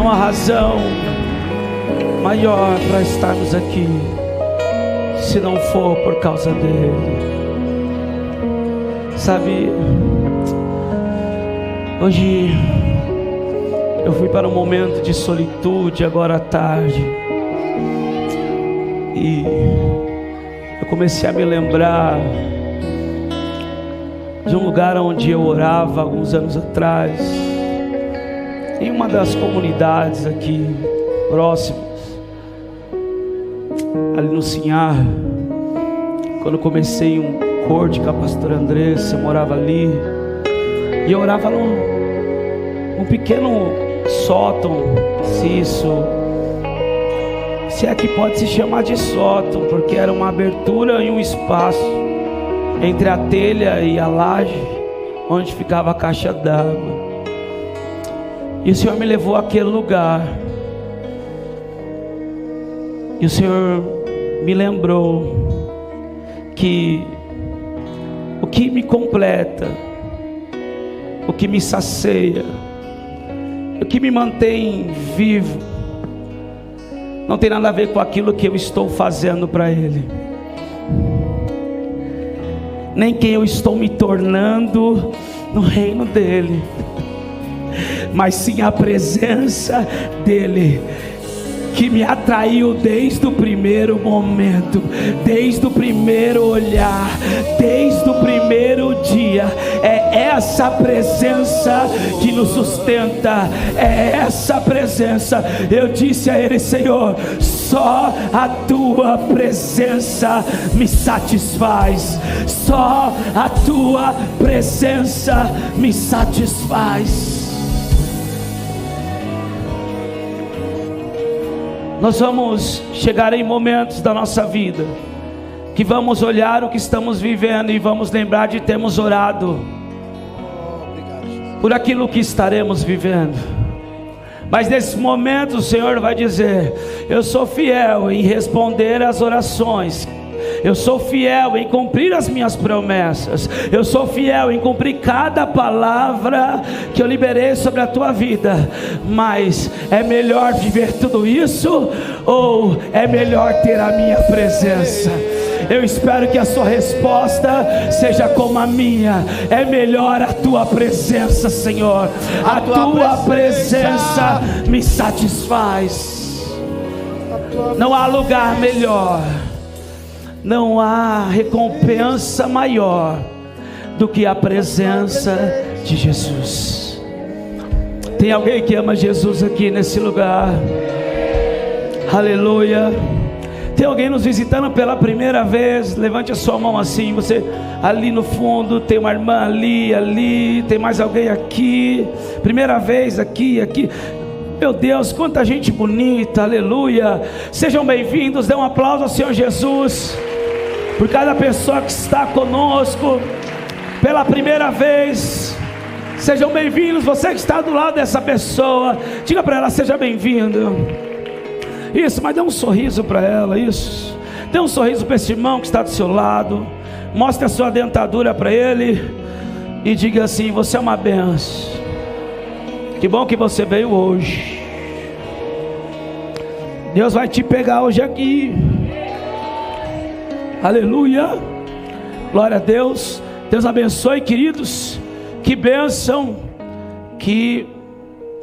uma razão maior para estarmos aqui, se não for por causa dele. Sabe, hoje eu fui para um momento de solitude agora à tarde, e eu comecei a me lembrar de um lugar onde eu orava alguns anos atrás, em uma das comunidades aqui próximas, ali no Sinhar. Quando comecei um corte com a pastora Andressa, eu morava ali, e eu orava num pequeno sótão, se é que pode se chamar de sótão, porque era uma abertura e um espaço entre a telha e a laje, onde ficava a caixa d'água. E o Senhor me levou àquele lugar, e o Senhor me lembrou que o que me completa, o que me sacia, o que me mantém vivo, não tem nada a ver com aquilo que eu estou fazendo para Ele, nem quem eu estou me tornando no reino dEle, mas sim a presença dEle, que me atraiu desde o primeiro momento, desde o primeiro olhar, desde o primeiro dia. É essa presença que nos sustenta, é essa presença. Eu disse a Ele: Senhor, só a Tua presença me satisfaz, só a Tua presença me satisfaz. Nós vamos chegar em momentos da nossa vida que vamos olhar o que estamos vivendo e vamos lembrar de termos orado por aquilo que estaremos vivendo. Mas nesse momento o Senhor vai dizer: eu sou fiel em responder às orações, eu sou fiel em cumprir as minhas promessas, eu sou fiel em cumprir cada palavra que eu liberei sobre a tua vida. Mas é melhor viver tudo isso, ou é melhor ter a minha presença? Eu espero que a sua resposta seja como a minha: é melhor a tua presença, Senhor. A tua presença me satisfaz. Não há lugar melhor, não há recompensa maior do que a presença de Jesus. Tem alguém que ama Jesus aqui nesse lugar? Aleluia. Tem alguém nos visitando pela primeira vez? Levante a sua mão assim. Você ali no fundo, tem uma irmã ali, tem mais alguém aqui. Primeira vez aqui. Meu Deus, quanta gente bonita, aleluia. Sejam bem-vindos, dê um aplauso ao Senhor Jesus por cada pessoa que está conosco pela primeira vez. Sejam bem-vindos. Você que está do lado dessa pessoa, diga para ela: seja bem-vindo. Isso, mas dê um sorriso para ela. Isso, dê um sorriso para esse irmão que está do seu lado. Mostre a sua dentadura para ele e diga assim: você é uma benção. Que bom que você veio hoje. Deus vai te pegar hoje aqui. Aleluia. Glória a Deus. Deus abençoe, queridos. Que bênção. Que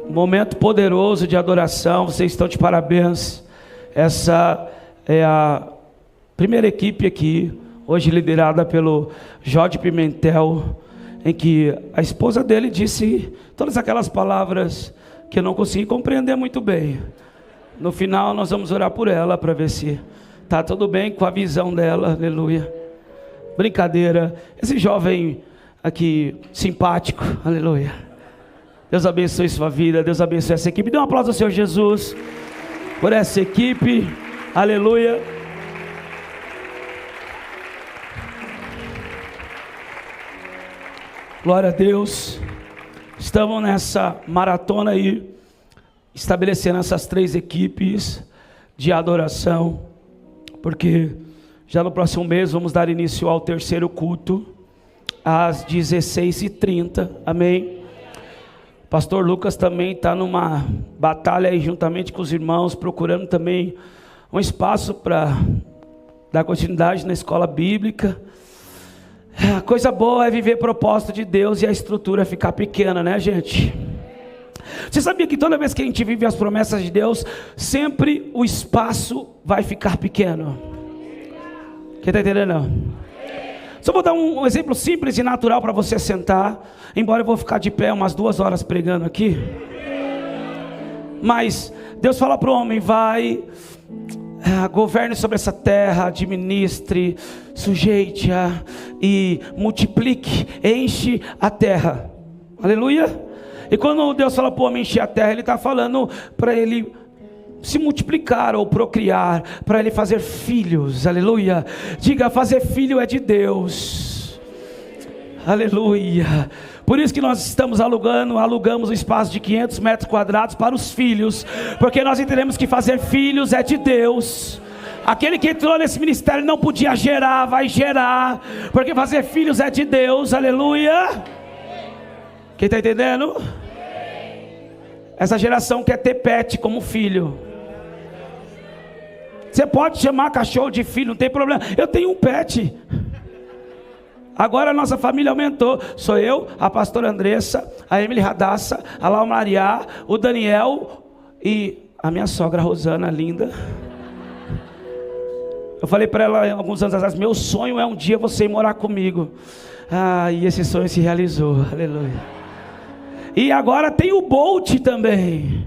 momento poderoso de adoração. Vocês estão de parabéns. Essa é a primeira equipe aqui, hoje liderada pelo Jorge Pimentel, em que a esposa dele disse todas aquelas palavras que eu não consegui compreender muito bem. No final nós vamos orar por ela para ver se está tudo bem com a visão dela. Aleluia. Brincadeira. Esse jovem aqui simpático, aleluia. Deus abençoe sua vida, Deus abençoe essa equipe. Dê um aplauso ao Senhor Jesus por essa equipe, aleluia. Glória a Deus. Estamos nessa maratona aí, estabelecendo essas 3 equipes de adoração, porque já no próximo mês vamos dar início ao 3º culto, às 16h30, amém? Pastor Lucas também está numa batalha aí juntamente com os irmãos, procurando também um espaço para dar continuidade na escola bíblica. A coisa boa é viver propósito de Deus e a estrutura ficar pequena, né, gente? Você sabia que toda vez que a gente vive as promessas de Deus, sempre o espaço vai ficar pequeno? Quem está entendendo? Não? Só vou dar um exemplo simples e natural para você sentar, embora eu vou ficar de pé umas 2 horas pregando aqui. Mas Deus fala para o homem: vai, governe sobre essa terra, administre, sujeite-a e multiplique, enche a terra. Aleluia. E quando Deus fala para o homem encher a terra, Ele está falando para ele se multiplicar ou procriar, para ele fazer filhos. Aleluia. Diga: fazer filho é de Deus. Aleluia. Por isso que nós estamos alugamos um espaço de 500 metros quadrados para os filhos, porque nós entendemos que fazer filhos é de Deus. Aquele que entrou nesse ministério não podia gerar, vai gerar, porque fazer filhos é de Deus. Aleluia. Quem está entendendo? Essa geração quer ter pet como filho. Você pode chamar cachorro de filho, não tem problema. Eu tenho um pet. Agora a nossa família aumentou. Sou eu, a pastora Andressa, a Emily Radassa, a Laura Maria, o Daniel e a minha sogra Rosana, linda. Eu falei para ela alguns anos atrás: meu sonho é um dia você ir morar comigo. E esse sonho se realizou. Aleluia. E agora tem o Bolt também.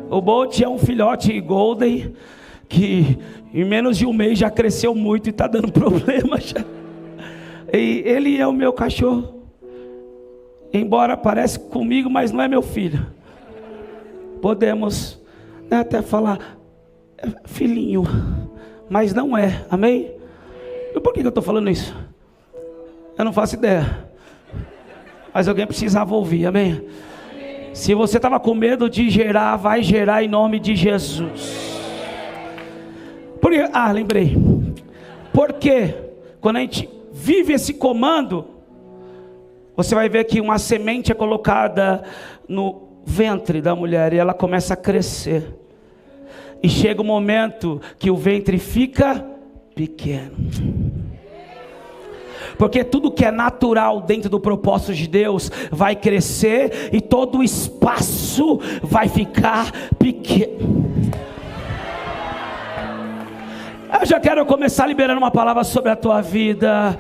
O Bolt é um filhote golden que em menos de um mês já cresceu muito e está dando problema já. E ele é o meu cachorro. Embora pareça comigo, mas não é meu filho. Podemos até falar filhinho, mas não é. Amém? E por que eu estou falando isso? Eu não faço ideia, mas alguém precisava ouvir. Amém? Se você estava com medo de gerar, vai gerar em nome de Jesus. Lembrei. Porque quando a gente vive esse comando, você vai ver que uma semente é colocada no ventre da mulher e ela começa a crescer. E chega um momento que o ventre fica pequeno. Porque tudo que é natural dentro do propósito de Deus vai crescer e todo o espaço vai ficar pequeno. Eu já quero começar liberando uma palavra sobre a tua vida.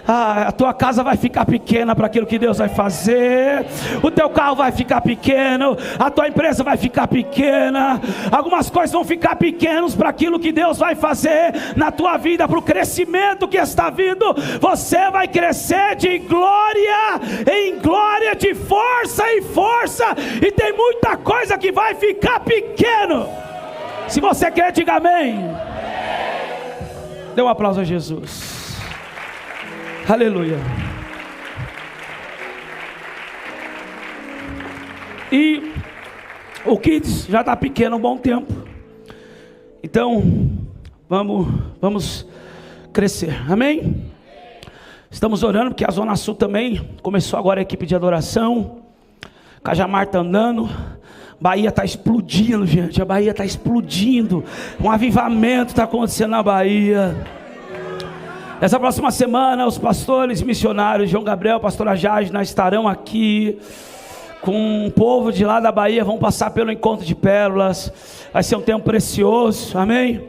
A tua casa vai ficar pequena para aquilo que Deus vai fazer. O teu carro vai ficar pequeno. A tua empresa vai ficar pequena. Algumas coisas vão ficar pequenas para aquilo que Deus vai fazer na tua vida, para o crescimento que está vindo. Você vai crescer de glória em glória, de força em força. E tem muita coisa que vai ficar pequeno. Se você quer, diga amém. Dê um aplauso a Jesus. Aleluia. E o Kids já está pequeno há um bom tempo. Então vamos crescer. Amém? Estamos orando porque a Zona Sul também começou agora a equipe de adoração. Cajamar está andando. Bahia está explodindo, gente. A Bahia está explodindo. Um avivamento está acontecendo na Bahia. Essa próxima semana, os pastores missionários, João Gabriel, pastora Jajna, estarão aqui com o povo de lá da Bahia. Vão passar pelo Encontro de Pérolas. Vai ser um tempo precioso, amém?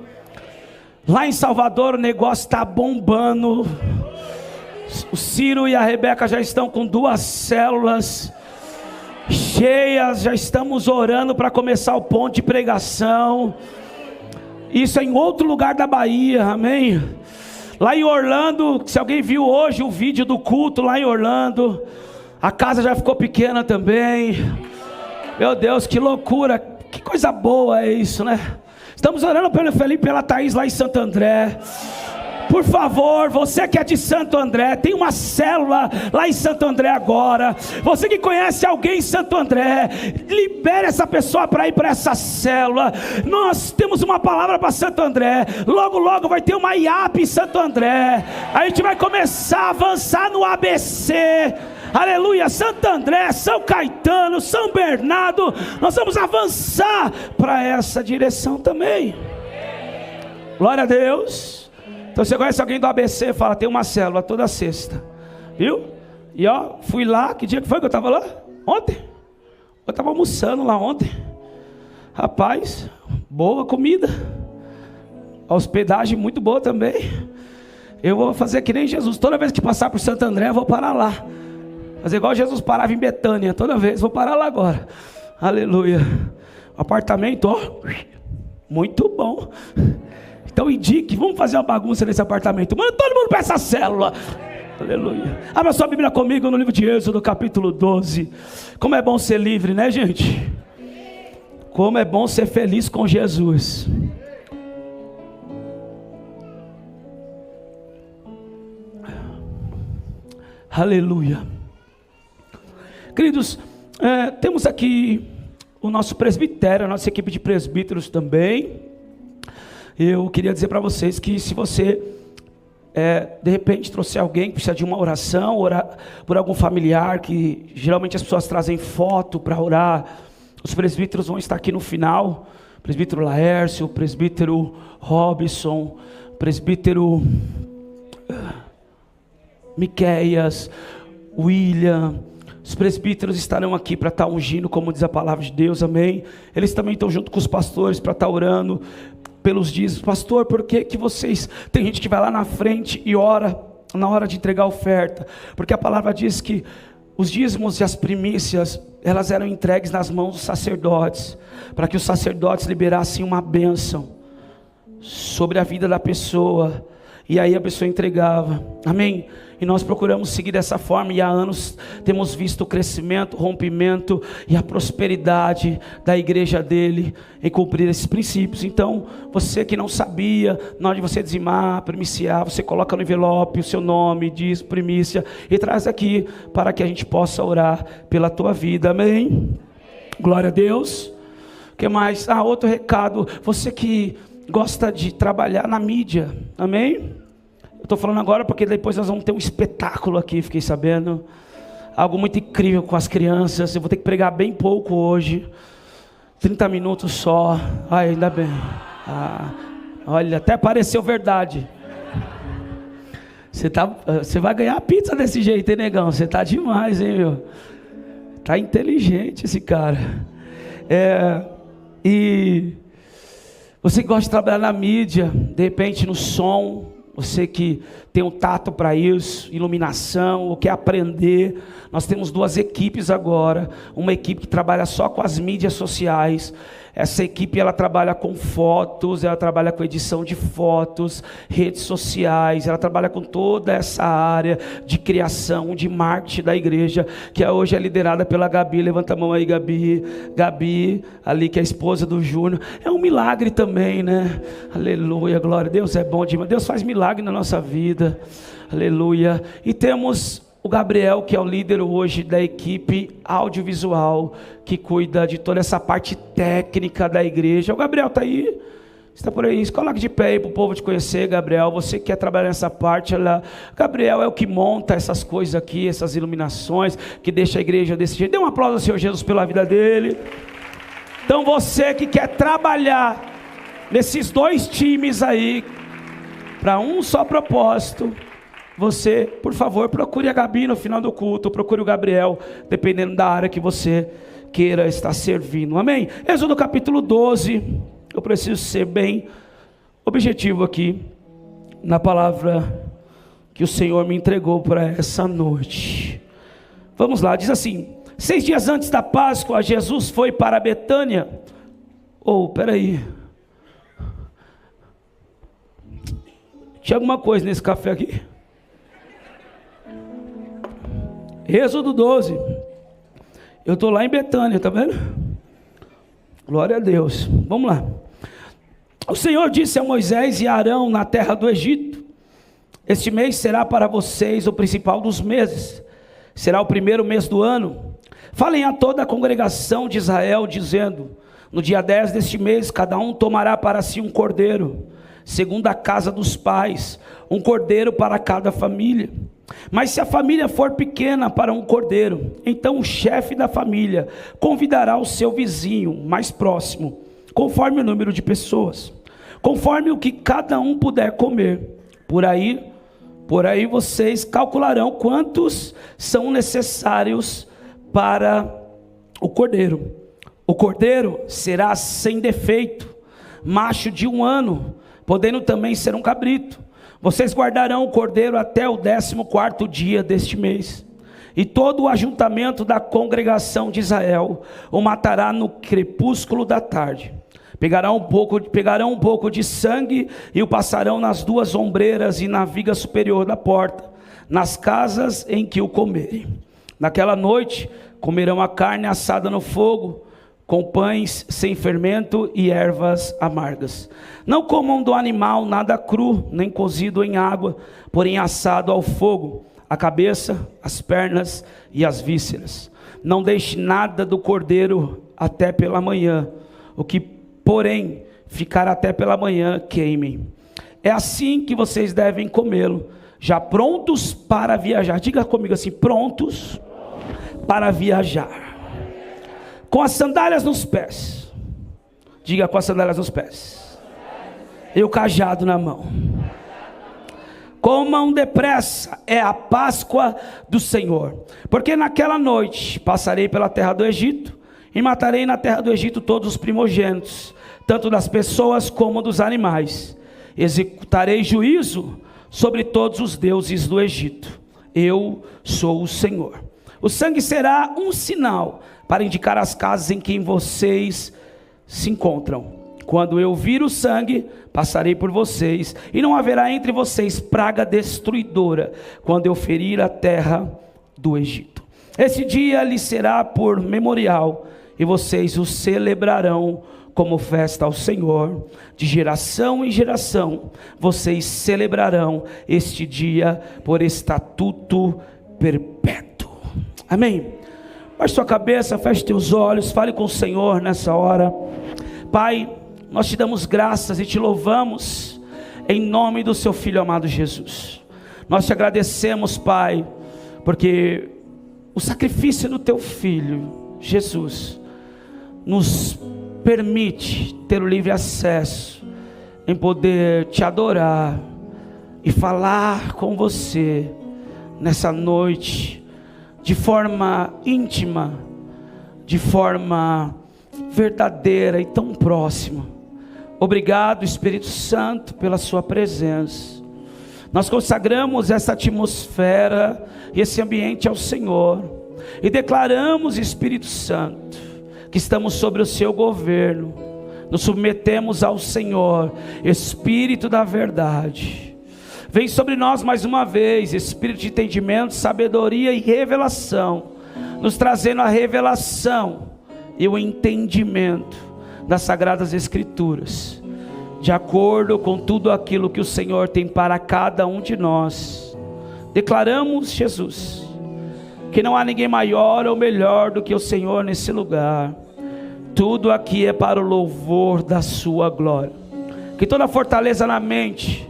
Lá em Salvador o negócio está bombando. O Ciro e a Rebeca já estão com 2 células cheias, já estamos orando para começar o ponto de pregação. Isso é em outro lugar da Bahia, amém? Lá em Orlando, se alguém viu hoje o vídeo do culto lá em Orlando, a casa já ficou pequena também. Meu Deus, que loucura, que coisa boa é isso, né? Estamos orando pelo Felipe e pela Thaís lá em Santo André. Por favor, você que é de Santo André, tem uma célula lá em Santo André agora. Você que conhece alguém em Santo André, libere essa pessoa para ir para essa célula. Nós temos uma palavra para Santo André. Logo, logo vai ter uma IAP em Santo André. A gente vai começar a avançar no ABC. aleluia, Santo André, São Caetano, São Bernardo, nós vamos avançar para essa direção também. Glória a Deus. Então você conhece alguém do ABC, fala, tem uma célula toda sexta, viu? E ó, fui lá, que dia que foi que eu estava lá? Ontem, eu estava almoçando lá ontem, rapaz, boa comida, a hospedagem muito boa também. Eu vou fazer que nem Jesus, toda vez que passar por Santo André eu vou parar lá, fazer igual Jesus parava em Betânia, toda vez, vou parar lá agora, aleluia. Apartamento, ó, muito bom. Então indique, vamos fazer uma bagunça nesse apartamento, manda todo mundo para essa célula, aleluia. Abra sua Bíblia comigo no livro de Êxodo, capítulo 12, como é bom ser livre, né, gente? Como é bom ser feliz com Jesus. Aleluia. Queridos, temos aqui o nosso presbitério, a nossa equipe de presbíteros também. Eu queria dizer para vocês que se você de repente trouxer alguém que precisa de uma oração, orar por algum familiar, que geralmente as pessoas trazem foto para orar, os presbíteros vão estar aqui no final, o presbítero Laércio, o presbítero Robson, o presbítero Miqueias, William, os presbíteros estarão aqui para estar ungindo, como diz a palavra de Deus, amém? Eles também estão junto com os pastores para estar orando pelos dízimos. Pastor, por que vocês, tem gente que vai lá na frente e ora na hora de entregar a oferta? Porque a palavra diz que os dízimos e as primícias, elas eram entregues nas mãos dos sacerdotes, para que os sacerdotes liberassem uma bênção sobre a vida da pessoa, e aí a pessoa entregava, amém? E nós procuramos seguir dessa forma, e há anos temos visto o crescimento, o rompimento e a prosperidade da igreja dele em cumprir esses princípios. Então, você que não sabia, na hora de você dizimar, primiciar, você coloca no envelope o seu nome, diz primícia, e traz aqui, para que a gente possa orar pela tua vida, amém? Glória a Deus. O que mais? Outro recado, você que gosta de trabalhar na mídia, amém? Eu estou falando agora porque depois nós vamos ter um espetáculo aqui, fiquei sabendo, algo muito incrível com as crianças. Eu vou ter que pregar bem pouco hoje, 30 minutos só. Ainda bem. Olha, até pareceu verdade. Você vai ganhar pizza desse jeito, hein, negão? Você tá demais, hein, meu? Tá inteligente esse cara. E você que gosta de trabalhar na mídia, de repente no som, você que tem um tato para isso, iluminação, ou quer aprender, nós temos duas equipes agora. Uma equipe que trabalha só com as mídias sociais. Essa equipe, ela trabalha com fotos, ela trabalha com edição de fotos, redes sociais, ela trabalha com toda essa área de criação, de marketing da igreja, que hoje é liderada pela Gabi. Levanta a mão aí, Gabi. Gabi, ali, que é a esposa do Júnior. É um milagre também, né? Aleluia, glória a Deus, é bom demais. Deus faz milagre na nossa vida, aleluia. E temos o Gabriel, que é o líder hoje da equipe audiovisual, que cuida de toda essa parte técnica da igreja. O Gabriel está aí, está por aí, se coloque de pé aí para o povo te conhecer, Gabriel. Você que quer trabalhar nessa parte, Gabriel é o que monta essas coisas aqui, essas iluminações, que deixa a igreja desse jeito. Dê um aplauso ao Senhor Jesus pela vida dele. Então você que quer trabalhar nesses dois times aí, para um só propósito, você, por favor, procure a Gabi no final do culto, procure o Gabriel, dependendo da área que você queira estar servindo, amém? Êxodo capítulo 12, eu preciso ser bem objetivo aqui, na palavra que o Senhor me entregou para essa noite. Vamos lá, diz assim: 6 dias antes da Páscoa, Jesus foi para Betânia. Peraí, tinha alguma coisa nesse café aqui? Êxodo 12, eu estou lá em Betânia, está vendo? Glória a Deus, vamos lá. O Senhor disse a Moisés e a Arão na terra do Egito: este mês será para vocês o principal dos meses, será o primeiro mês do ano. Falem a toda a congregação de Israel, dizendo: no dia 10 deste mês, cada um tomará para si um cordeiro, segundo a casa dos pais, um cordeiro para cada família. Mas se a família for pequena para um cordeiro, então o chefe da família convidará o seu vizinho mais próximo, conforme o número de pessoas, conforme o que cada um puder comer. Por aí vocês calcularão quantos são necessários para o cordeiro. O cordeiro será sem defeito, macho de 1 ano, podendo também ser um cabrito. Vocês guardarão o cordeiro até o 14º dia deste mês, e todo o ajuntamento da congregação de Israel o matará no crepúsculo da tarde. Pegarão um pouco de sangue e o passarão nas 2 ombreiras e na viga superior da porta, nas casas em que o comerem. Naquela noite comerão a carne assada no fogo, com pães sem fermento e ervas amargas. Não comam do animal nada cru, nem cozido em água, porém assado ao fogo, a cabeça, as pernas e as vísceras. Não deixe nada do cordeiro até pela manhã, o que, porém, ficar até pela manhã, queimem. É assim que vocês devem comê-lo, já prontos para viajar. Diga comigo assim: prontos para viajar, com as sandálias nos pés. Diga: com as sandálias nos pés e o cajado na mão. Comam depressa, é a Páscoa do Senhor. Porque naquela noite passarei pela terra do Egito, e matarei na terra do Egito todos os primogênitos, tanto das pessoas como dos animais. Executarei juízo sobre todos os deuses do Egito. Eu sou o Senhor. O sangue será um sinal para indicar as casas em que vocês se encontram. Quando eu vir o sangue, passarei por vocês, e não haverá entre vocês praga destruidora, quando eu ferir a terra do Egito. Esse dia lhe será por memorial, e vocês o celebrarão como festa ao Senhor. De geração em geração, vocês celebrarão este dia por estatuto perpétuo. Amém? Baixe sua cabeça, feche teus olhos, fale com o Senhor nessa hora. Pai, nós te damos graças e te louvamos em nome do seu Filho amado Jesus. Nós te agradecemos, Pai, porque o sacrifício do teu Filho Jesus nos permite ter o livre acesso em poder te adorar e falar com você nessa noite de forma íntima, de forma verdadeira e tão próxima. Obrigado, Espírito Santo, pela sua presença. Nós consagramos essa atmosfera e esse ambiente ao Senhor, e declaramos, Espírito Santo, que estamos sobre o seu governo. Nos submetemos ao Senhor, Espírito da verdade. Vem sobre nós mais uma vez, Espírito de entendimento, sabedoria e revelação, nos trazendo a revelação e o entendimento das Sagradas Escrituras, de acordo com tudo aquilo que o Senhor tem para cada um de nós. Declaramos, Jesus, que não há ninguém maior ou melhor do que o Senhor nesse lugar. Tudo aqui é para o louvor da sua glória. Que toda fortaleza na mente,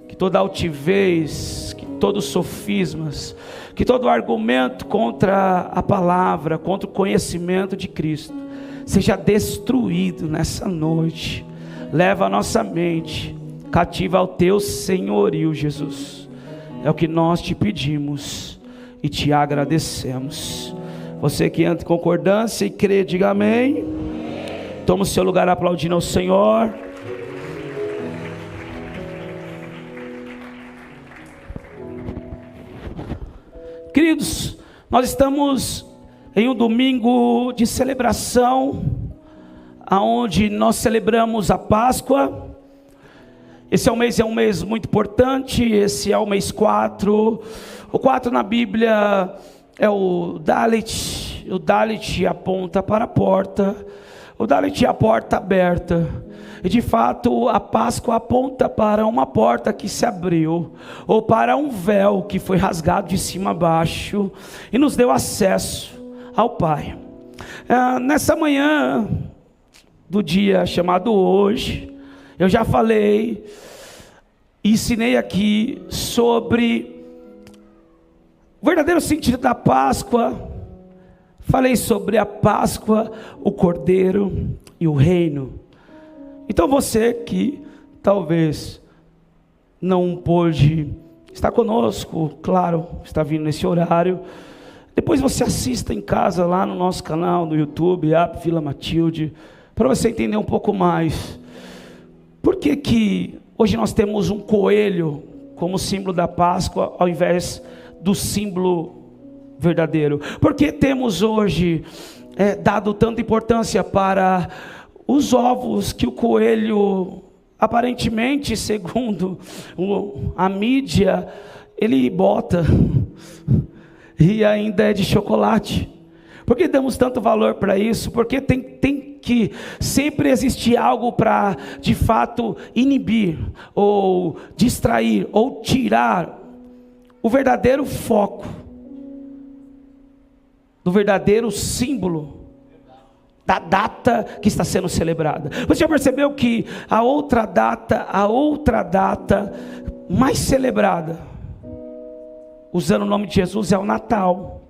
que toda altivez, que todos os sofismas, que todo argumento contra a palavra, contra o conhecimento de Cristo, seja destruído nessa noite. Leva a nossa mente cativa ao teu senhorio, Jesus. É o que nós te pedimos e te agradecemos. Você que entra em concordância e crê, diga amém. Toma o seu lugar aplaudindo ao Senhor. Queridos, nós estamos em um domingo de celebração, aonde nós celebramos a Páscoa. Esse é um mês muito importante. Esse é o mês 4. O 4 na Bíblia é o Dalet. O Dalet aponta para a porta. O Dalet é a porta aberta. E de fato a Páscoa aponta para uma porta que se abriu, ou para um véu que foi rasgado de cima a baixo, e nos deu acesso ao Pai. Nessa manhã do dia chamado hoje, eu já falei, ensinei aqui sobre O verdadeiro sentido da Páscoa, falei sobre a Páscoa, o Cordeiro e o reino. Então você que talvez não pôde estar conosco, claro, está vindo nesse horário, depois você assista em casa lá no nosso canal, no YouTube, Vila Matilde, para você entender um pouco mais. Por que que hoje nós temos um coelho como símbolo da Páscoa, ao invés do símbolo verdadeiro? Por que temos hoje dado tanta importância para os ovos que o coelho, aparentemente, segundo a mídia, ele bota, e ainda é de chocolate? Por que damos tanto valor para isso? Porque tem que sempre existir algo para, de fato, inibir, ou distrair, ou tirar o verdadeiro foco, do verdadeiro símbolo, da data que está sendo celebrada. Você já percebeu que a outra data mais celebrada, usando o nome de Jesus, é o Natal.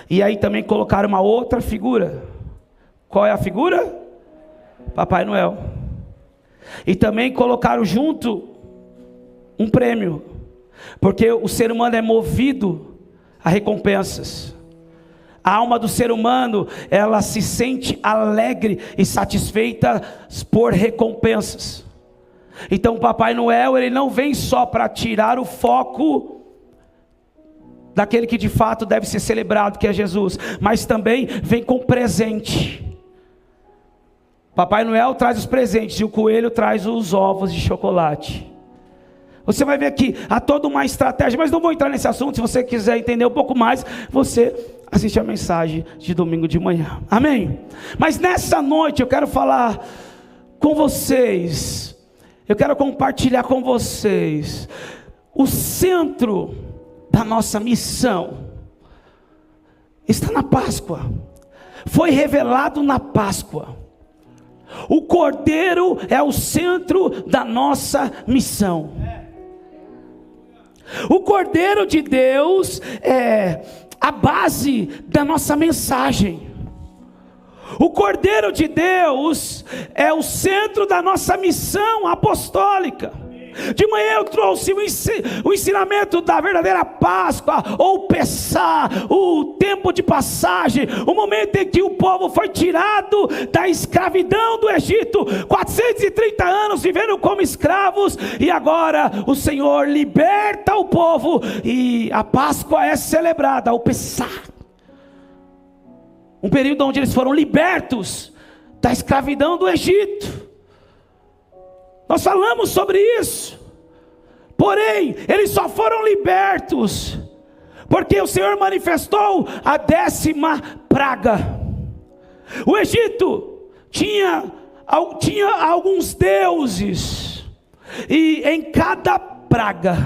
E aí também colocaram uma outra figura. Qual é a figura? Papai Noel. E também colocaram junto um prêmio, porque o ser humano é movido a recompensas. A alma do ser humano, ela se sente alegre e satisfeita por recompensas. Então o Papai Noel, ele não vem só para tirar o foco daquele que de fato deve ser celebrado, que é Jesus, mas também vem com presente. Papai Noel traz os presentes e o coelho traz os ovos de chocolate. Você vai ver que há toda uma estratégia, mas não vou entrar nesse assunto. Se você quiser entender um pouco mais, você assiste a mensagem de domingo de manhã, amém? Mas nessa noite eu quero falar com vocês, eu quero compartilhar com vocês o centro da nossa missão está na Páscoa. Foi revelado na Páscoa. O Cordeiro é o centro da nossa missão. O Cordeiro de Deus é a base da nossa mensagem. O Cordeiro de Deus é o centro da nossa missão apostólica. De manhã eu trouxe o ensinamento da verdadeira Páscoa, ou Pessá, o tempo de passagem, o momento em que o povo foi tirado da escravidão do Egito, 430 anos vivendo como escravos, e agora o Senhor liberta o povo, e a Páscoa é celebrada, o Pessá, um período onde eles foram libertos da escravidão do Egito. Nós falamos sobre isso, porém, eles só foram libertos, porque o Senhor manifestou a 10ª praga. O Egito tinha alguns deuses, e em cada praga,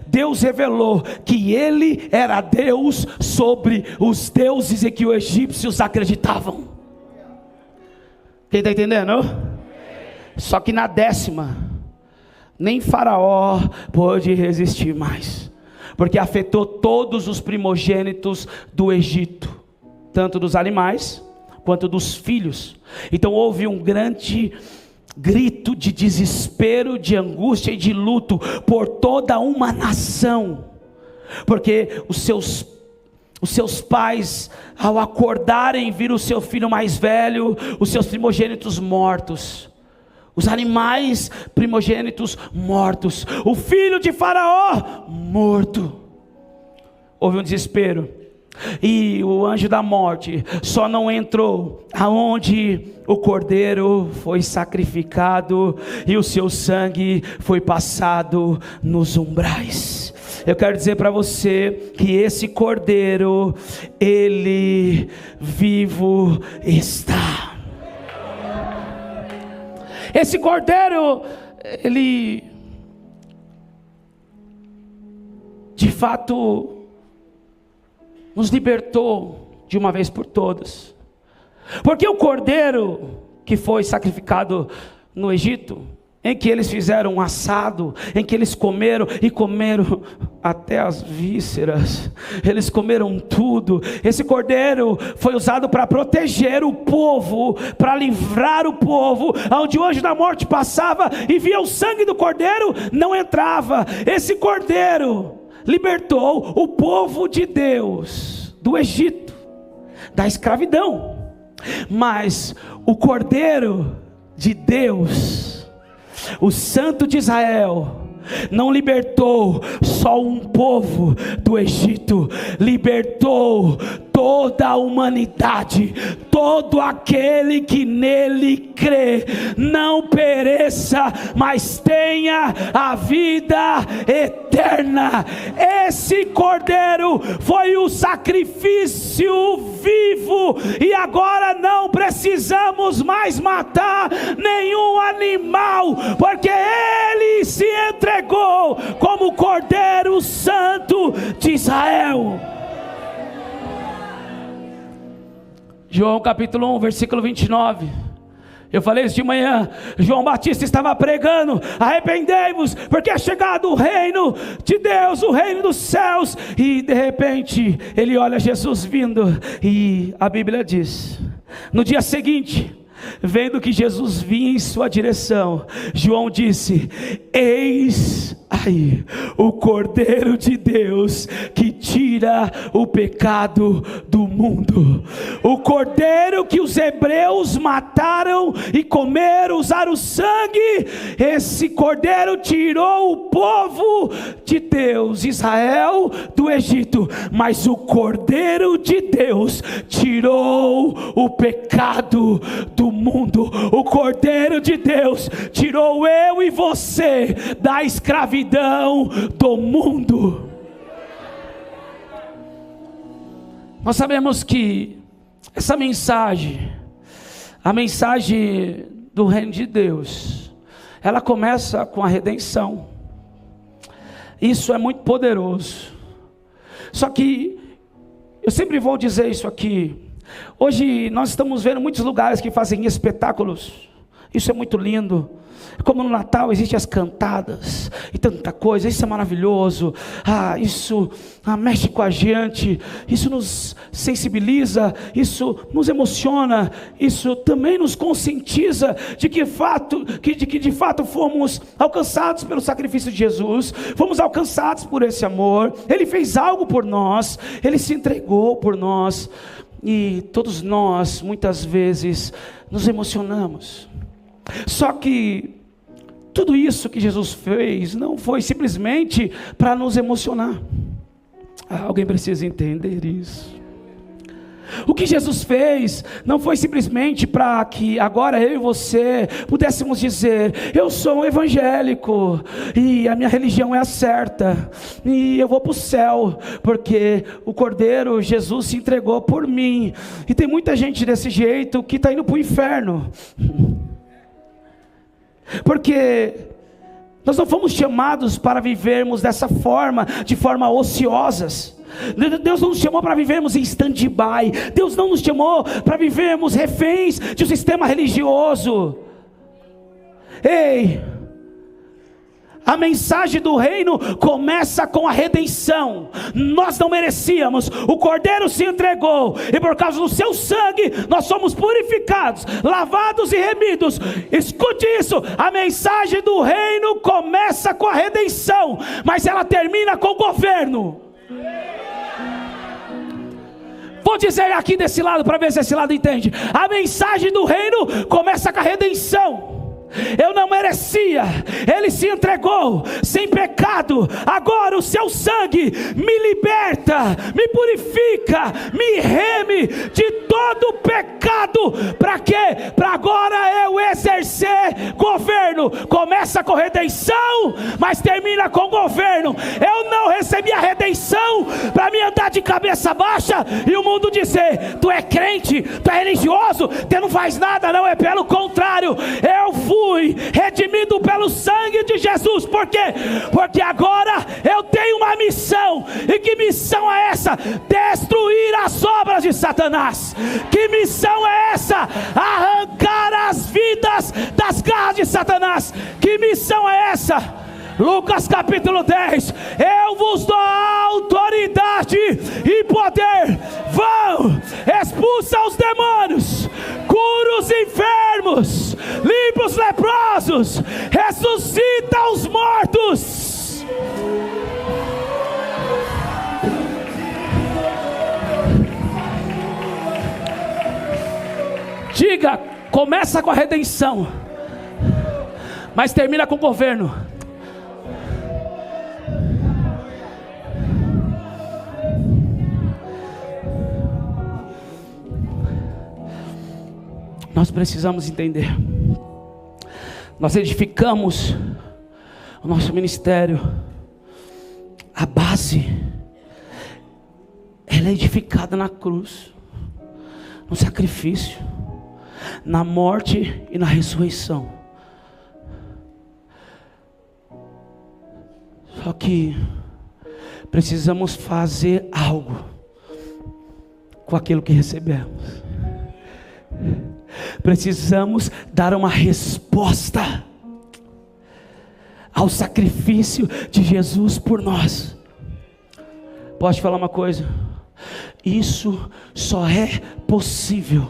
Deus revelou que Ele era Deus sobre os deuses em que os egípcios acreditavam. Quem está entendendo? Só que na 10ª, nem Faraó pôde resistir mais, porque afetou todos os primogênitos do Egito, tanto dos animais quanto dos filhos. Então houve um grande grito de desespero, de angústia e de luto por toda uma nação, porque os seus pais, ao acordarem, viram o seu filho mais velho, os seus primogênitos mortos, os animais primogênitos mortos, o filho de Faraó morto. Houve um desespero, e o anjo da morte só não entrou aonde o cordeiro foi sacrificado e o seu sangue foi passado nos umbrais. Eu quero dizer para você que esse cordeiro, ele vivo está. Esse cordeiro, ele de fato nos libertou de uma vez por todas. Porque o cordeiro que foi sacrificado no Egito, em que eles fizeram um assado, em que eles comeram e comeram até as vísceras, eles comeram tudo. Esse cordeiro foi usado para proteger o povo, para livrar o povo, onde o anjo da morte passava e via o sangue do cordeiro, não entrava. Esse cordeiro libertou o povo de Deus do Egito, da escravidão. Mas o cordeiro de Deus, o Santo de Israel, não libertou só um povo do Egito, libertou toda a humanidade. Todo aquele que nele crê não pereça, mas tenha a vida eterna. Esse cordeiro foi o sacrifício vivo, e agora não precisamos mais matar nenhum animal, porque ele se entregou como Cordeiro Santo de Israel. João capítulo 1, versículo 29. Eu falei isso de manhã. João Batista estava pregando: arrependei-vos, porque é chegado o reino de Deus, o reino dos céus. E de repente ele olha Jesus vindo, e a Bíblia diz: no dia seguinte, vendo que Jesus vinha em sua direção, João disse: eis aí o Cordeiro de Deus que tira o pecado do mundo. O cordeiro que os hebreus mataram e comeram, usaram o sangue. Esse cordeiro tirou o povo de Deus, Israel, do Egito. Mas o Cordeiro de Deus tirou o pecado do mundo. O Cordeiro de Deus tirou eu e você da escravidão do mundo. Nós sabemos que essa mensagem, a mensagem do reino de Deus, ela começa com a redenção. Isso é muito poderoso. Só que eu sempre vou dizer isso aqui. Hoje nós estamos vendo muitos lugares que fazem espetáculos. Isso é muito lindo. Como no Natal existem as cantadas e tanta coisa, isso é maravilhoso. Isso mexe com a gente, isso nos sensibiliza, isso nos emociona, isso também nos conscientiza de que de fato fomos alcançados pelo sacrifício de Jesus, fomos alcançados por esse amor. Ele fez algo por nós, Ele se entregou por nós, e todos nós muitas vezes nos emocionamos. Só que tudo isso que Jesus fez não foi simplesmente para nos emocionar. Alguém precisa entender isso. O que Jesus fez não foi simplesmente para que agora eu e você pudéssemos dizer: eu sou um evangélico e a minha religião é a certa e eu vou para o céu porque o Cordeiro Jesus se entregou por mim. E tem muita gente desse jeito que está indo para o inferno, porque nós não fomos chamados para vivermos dessa forma, de forma ociosas. Deus não nos chamou para vivermos em stand-by. Deus não nos chamou para vivermos reféns de um sistema religioso. Ei, a mensagem do reino começa com a redenção. Nós não merecíamos, o Cordeiro se entregou, e por causa do seu sangue nós somos purificados, lavados e remidos. Escute isso, a mensagem do reino começa com a redenção, mas ela termina com o governo. Vou dizer aqui desse lado para ver se esse lado entende. A mensagem do reino começa com a redenção. Eu não merecia, Ele se entregou sem pecado. Agora o seu sangue me liberta, me purifica, me reme de todo pecado. Para quê? Para agora eu exercer governo. Começa com redenção, mas termina com governo. Eu não recebi a redenção para me andar de cabeça baixa e o mundo dizer: tu é crente, tu é religioso, tu não faz nada. Não, é pelo contrário. Eu fui redimido pelo sangue de Jesus. Por quê? Porque agora eu tenho uma missão. E que missão é essa? Destruir as obras de Satanás. Que missão é essa? Arrancar as vidas das garras de Satanás. Mas que missão é essa? Lucas capítulo 10: eu vos dou autoridade e poder. Vão, expulsa os demônios, cura os enfermos, limpa os leprosos, ressuscita os mortos. Diga, começa com a redenção, mas termina com o governo. Nós precisamos entender. Nós edificamos o nosso ministério. A base, ela é edificada na cruz, no sacrifício, na morte e na ressurreição. Só que precisamos fazer algo com aquilo que recebemos. Precisamos dar uma resposta ao sacrifício de Jesus por nós. Posso te falar uma coisa? Isso só é possível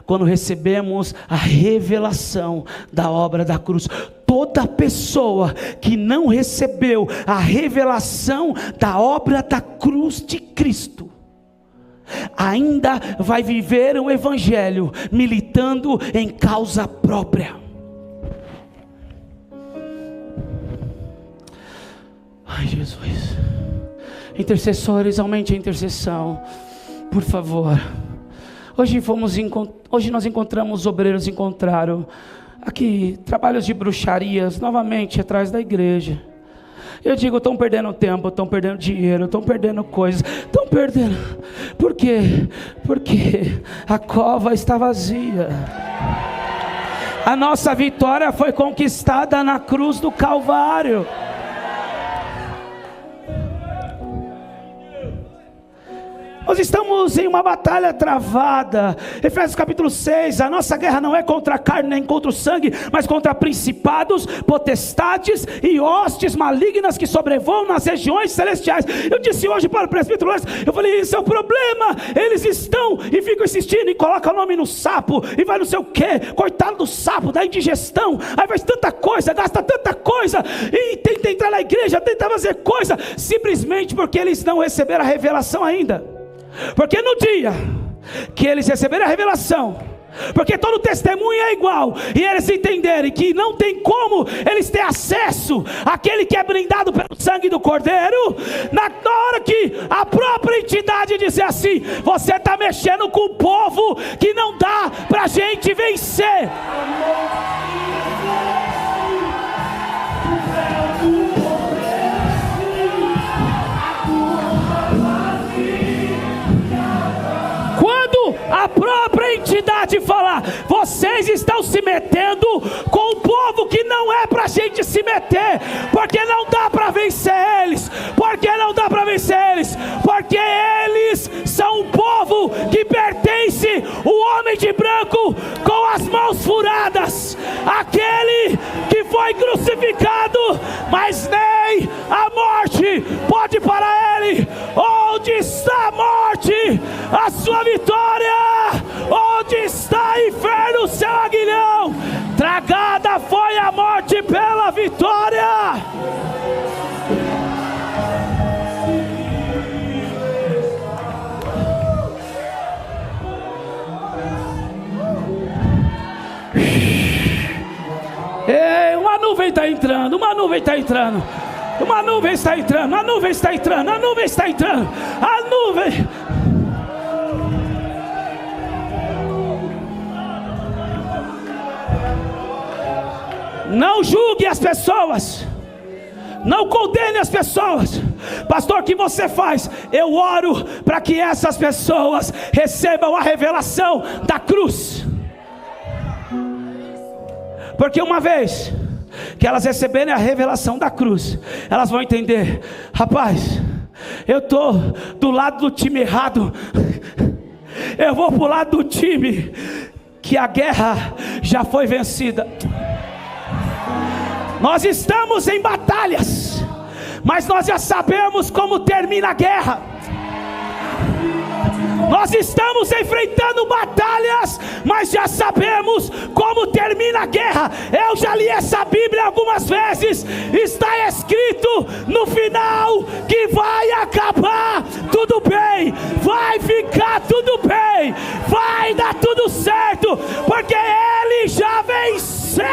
quando recebemos a revelação da obra da cruz. Toda pessoa que não recebeu a revelação da obra da cruz de Cristo ainda vai viver o evangelho militando em causa própria. Ai, Jesus. Intercessores, aumente a intercessão, por favor. Hoje nós encontramos, os obreiros encontraram aqui trabalhos de bruxarias novamente atrás da igreja. Eu digo, estão perdendo tempo, estão perdendo dinheiro, estão perdendo coisas, estão perdendo. Por quê? Porque a cova está vazia. A nossa vitória foi conquistada na cruz do Calvário. Nós estamos em uma batalha travada. Efésios capítulo 6, a nossa guerra não é contra a carne nem contra o sangue, mas contra principados, potestades e hostes malignas que sobrevoam nas regiões celestiais. Eu disse hoje para o presbítero, eu falei, isso é o problema. Eles estão e ficam insistindo e colocam o nome no sapo e vai não sei o que, coitado do sapo, da indigestão, aí faz tanta coisa, gasta tanta coisa e tenta entrar na igreja, tenta fazer coisa, simplesmente porque eles não receberam a revelação ainda. Porque no dia que eles receberem a revelação, porque todo testemunho é igual, e eles entenderem que não tem como eles terem acesso àquele que é brindado pelo sangue do Cordeiro, na hora que a própria entidade dizer assim, você está mexendo com o povo que não dá para a gente vencer. A própria entidade falar, vocês estão se metendo com o povo que não é pra gente se meter, porque não dá pra vencer eles, porque eles são um povo que pertence o homem de branco com as mãos furadas, aquele que foi crucificado, mas nem a morte pode parar ele. Onde está a morte, a sua vitória? Onde está, inferno, seu aguilhão? Tragada foi a morte pela vitória. Ei, uma nuvem está entrando, a nuvem está entrando. Não julgue as pessoas, não condene as pessoas. Pastor, o que você faz? Eu oro para que essas pessoas recebam a revelação da cruz, porque uma vez que elas receberem a revelação da cruz, elas vão entender, rapaz, eu estou do lado do time errado, eu vou para o lado do time que a guerra já foi vencida. Nós estamos em batalhas, mas nós já sabemos como termina a guerra. Nós estamos enfrentando batalhas, mas já sabemos como termina a guerra. Eu já li essa Bíblia algumas vezes. Está escrito no final que vai acabar tudo bem, vai ficar tudo bem, vai dar tudo certo, porque Ele já venceu.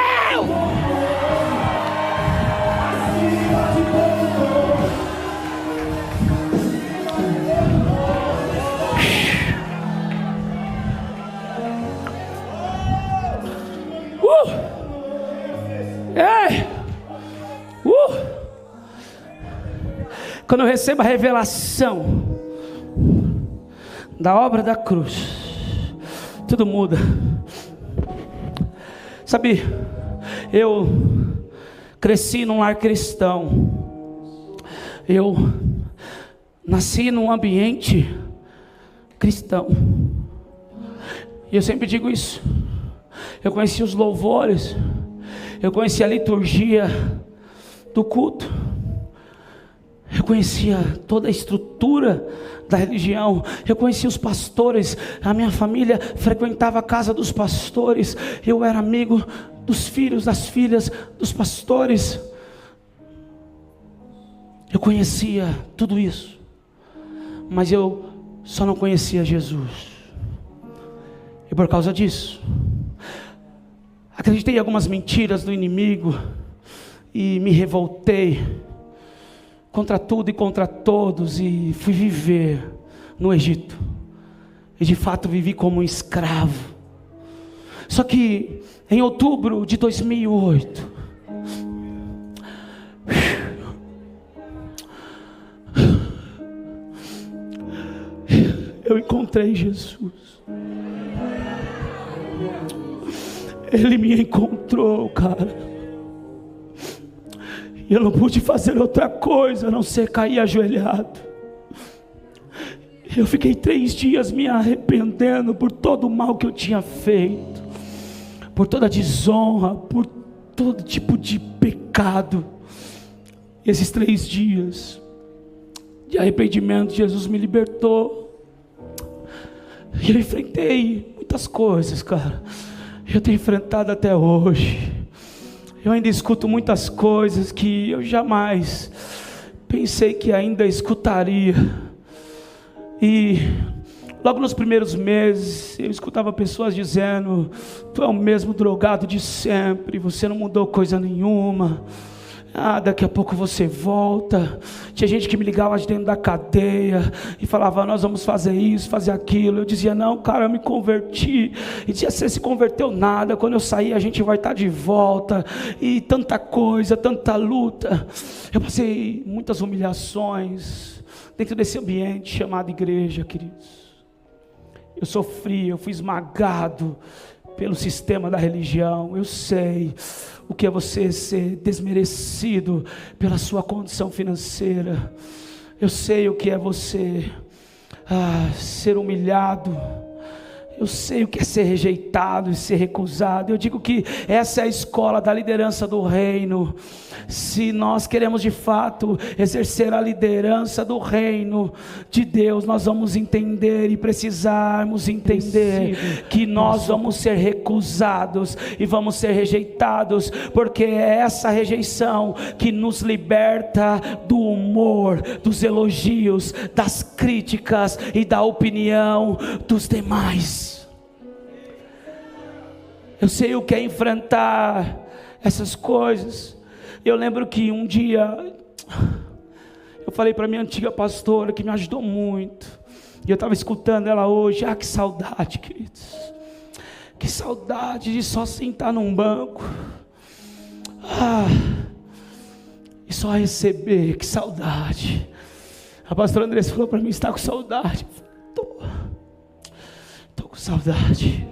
Quando eu recebo a revelação da obra da cruz, tudo muda. Sabe, eu cresci num lar cristão, eu nasci num ambiente cristão, e eu sempre digo isso. Eu conheci os louvores, eu conheci a liturgia do culto, eu conhecia toda a estrutura da religião, eu conhecia os pastores, a minha família frequentava a casa dos pastores, eu era amigo dos filhos, das filhas dos pastores, eu conhecia tudo isso, mas eu só não conhecia Jesus, e por causa disso, acreditei em algumas mentiras do inimigo, e me revoltei contra tudo e contra todos, e fui viver no Egito, e de fato vivi como um escravo. Só que em outubro de 2008, eu encontrei Jesus. Ele me encontrou, cara. E eu não pude fazer outra coisa a não ser cair ajoelhado. Eu fiquei 3 dias me arrependendo por todo o mal que eu tinha feito, por toda a desonra, por todo tipo de pecado. Esses 3 dias de arrependimento, Jesus me libertou. E eu enfrentei muitas coisas, cara. Eu tenho enfrentado até hoje. Eu ainda escuto muitas coisas que eu jamais pensei que ainda escutaria. E logo nos primeiros meses eu escutava pessoas dizendo: tu é o mesmo drogado de sempre, você não mudou coisa nenhuma. Daqui a pouco você volta. Tinha gente que me ligava de dentro da cadeia e falava: nós vamos fazer isso, fazer aquilo. Eu dizia: não, cara, eu me converti. E dizia: você se converteu nada, quando eu sair a gente vai estar de volta. E tanta coisa, tanta luta. Eu passei muitas humilhações dentro desse ambiente chamado igreja, queridos. Eu sofri, eu fui esmagado pelo sistema da religião. Eu sei o que é você ser desmerecido pela sua condição financeira. Eu sei o que é você ser humilhado. Eu sei o que é ser rejeitado e ser recusado. Eu digo que essa é a escola da liderança do reino. Se nós queremos de fato exercer a liderança do reino de Deus, nós vamos entender e precisarmos entender que nós vamos ser recusados e vamos ser rejeitados, porque é essa rejeição que nos liberta do humor, dos elogios, das críticas e da opinião dos demais. Eu sei o que é enfrentar essas coisas. Eu lembro que um dia eu falei para minha antiga pastora, que me ajudou muito, e eu estava escutando ela hoje. Que saudade, queridos, que saudade de só sentar num banco e só receber. Que saudade. A pastora Andressa falou para mim: está com saudade? Estou com saudade.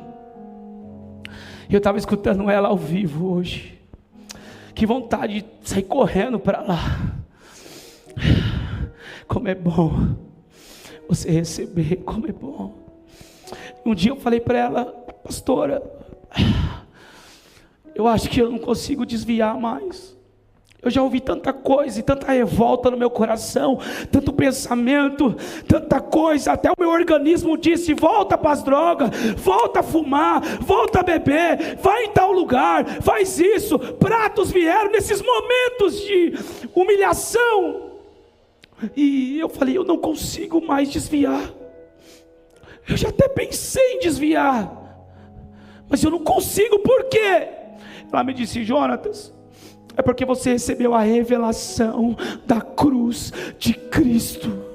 E eu estava escutando ela ao vivo hoje. Que vontade de sair correndo para lá. Como é bom você receber, como é bom. Um dia eu falei para ela: pastora, eu acho que eu não consigo desviar mais. Eu já ouvi tanta coisa e tanta revolta no meu coração, tanto pensamento, tanta coisa, até o meu organismo disse: volta para as drogas, volta a fumar, volta a beber, vai em tal lugar, faz isso. Pratos vieram nesses momentos de humilhação, e eu falei: eu não consigo mais desviar. Eu já até pensei em desviar, mas eu não consigo. Por quê? Ela me disse: Jonatas, é porque você recebeu a revelação da cruz de Cristo.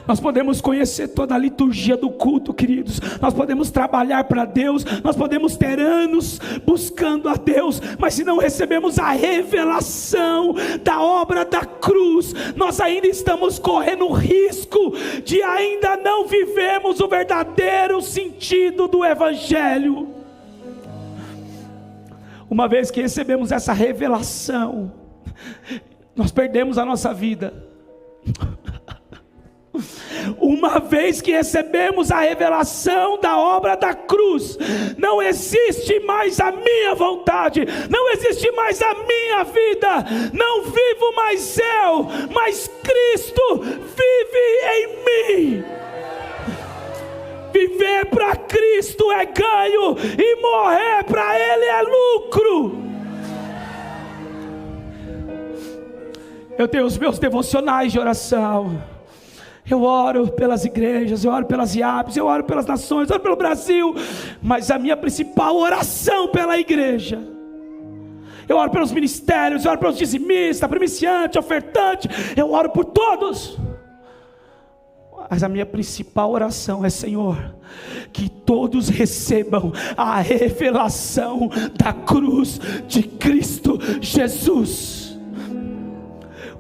Nós podemos conhecer toda a liturgia do culto, queridos, nós podemos trabalhar para Deus, nós podemos ter anos buscando a Deus, mas se não recebemos a revelação da obra da cruz, nós ainda estamos correndo risco de ainda não vivermos o verdadeiro sentido do Evangelho. Uma vez que recebemos essa revelação, nós perdemos a nossa vida. Uma vez que recebemos a revelação da obra da cruz, não existe mais a minha vontade, não existe mais a minha vida, não vivo mais eu, mas Cristo vive em mim. Viver para Cristo é ganho, e morrer para Ele é lucro. Eu tenho os meus devocionais de oração. Eu oro pelas igrejas, eu oro pelas IAPs, eu oro pelas nações, eu oro pelo Brasil, mas a minha principal oração pela igreja, eu oro pelos ministérios, eu oro pelos dizimistas, primiciante, ofertante, eu oro por todos. Mas a minha principal oração é: Senhor, que todos recebam a revelação da cruz de Cristo Jesus.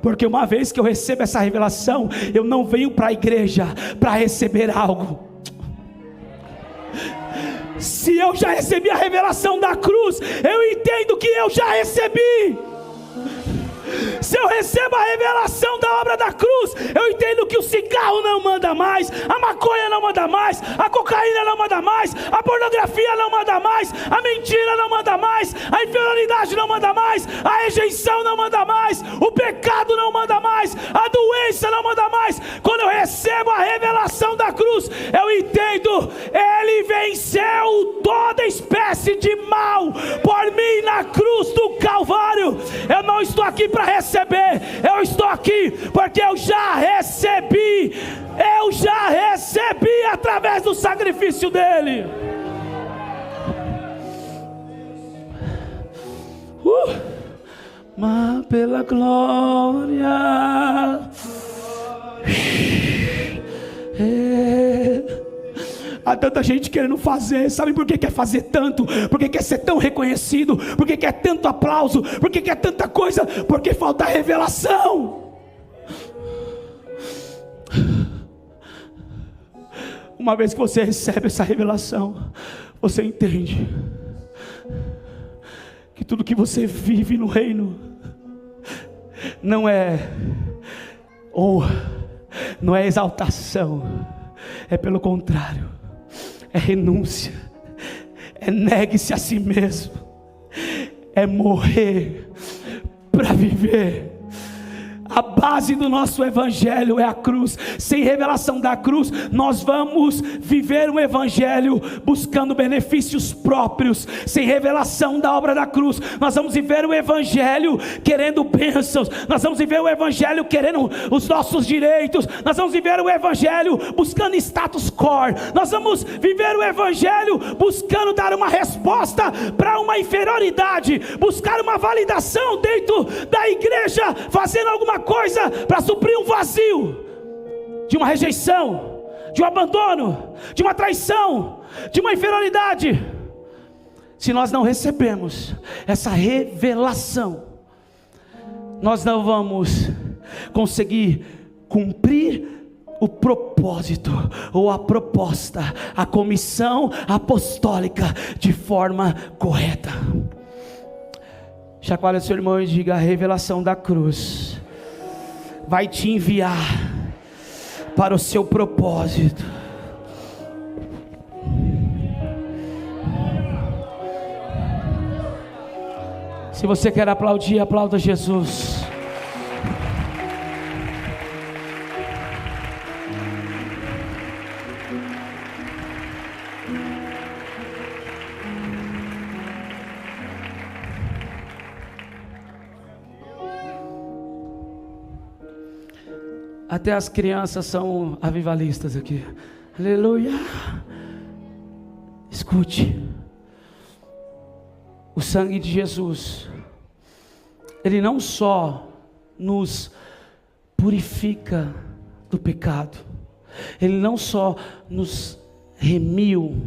Porque uma vez que eu recebo essa revelação, eu não venho para a igreja para receber algo. Se eu já recebi a revelação da cruz, eu entendo que eu já recebi. Se eu recebo a revelação da obra da cruz, eu entendo que o cigarro não manda mais, a maconha não manda mais, a cocaína não manda mais, a pornografia não manda mais, a mentira não manda mais, a inferioridade não manda mais, a rejeição não manda mais, o pecado não manda mais, a doença não manda mais. Quando eu recebo a revelação da cruz, eu entendo: Ele venceu toda espécie de mal por mim na cruz do Calvário. Eu não estou aqui para receber, eu estou aqui porque eu já recebi através do sacrifício dele. Mas pela glória, há tanta gente querendo fazer. Sabe por que quer fazer tanto? Porque quer ser tão reconhecido? Porque quer tanto aplauso? Porque quer tanta coisa? Porque falta revelação. Uma vez que você recebe essa revelação, você entende que tudo que você vive no reino não é honra, não é exaltação, é pelo contrário, é renúncia, é negue-se a si mesmo, é morrer para viver. A base do nosso evangelho é a cruz. Sem revelação da cruz, nós vamos viver um evangelho buscando benefícios próprios. Sem revelação da obra da cruz, nós vamos viver o evangelho querendo bênçãos, nós vamos viver o evangelho querendo os nossos direitos, nós vamos viver o evangelho buscando status quo, nós vamos viver o evangelho buscando dar uma resposta para uma inferioridade, buscar uma validação dentro da igreja, fazendo alguma coisa para suprir um vazio de uma rejeição, de um abandono, de uma traição, de uma inferioridade. Se nós não recebemos essa revelação, nós não vamos conseguir cumprir o propósito ou a proposta, a comissão apostólica de forma correta. Chacoalha seu irmão e diga: a revelação da cruz vai te enviar para o seu propósito. Se você quer aplaudir, aplauda Jesus. Até as crianças são avivalistas aqui. Aleluia. Escute. O sangue de Jesus, ele não só nos purifica do pecado, ele não só nos remiu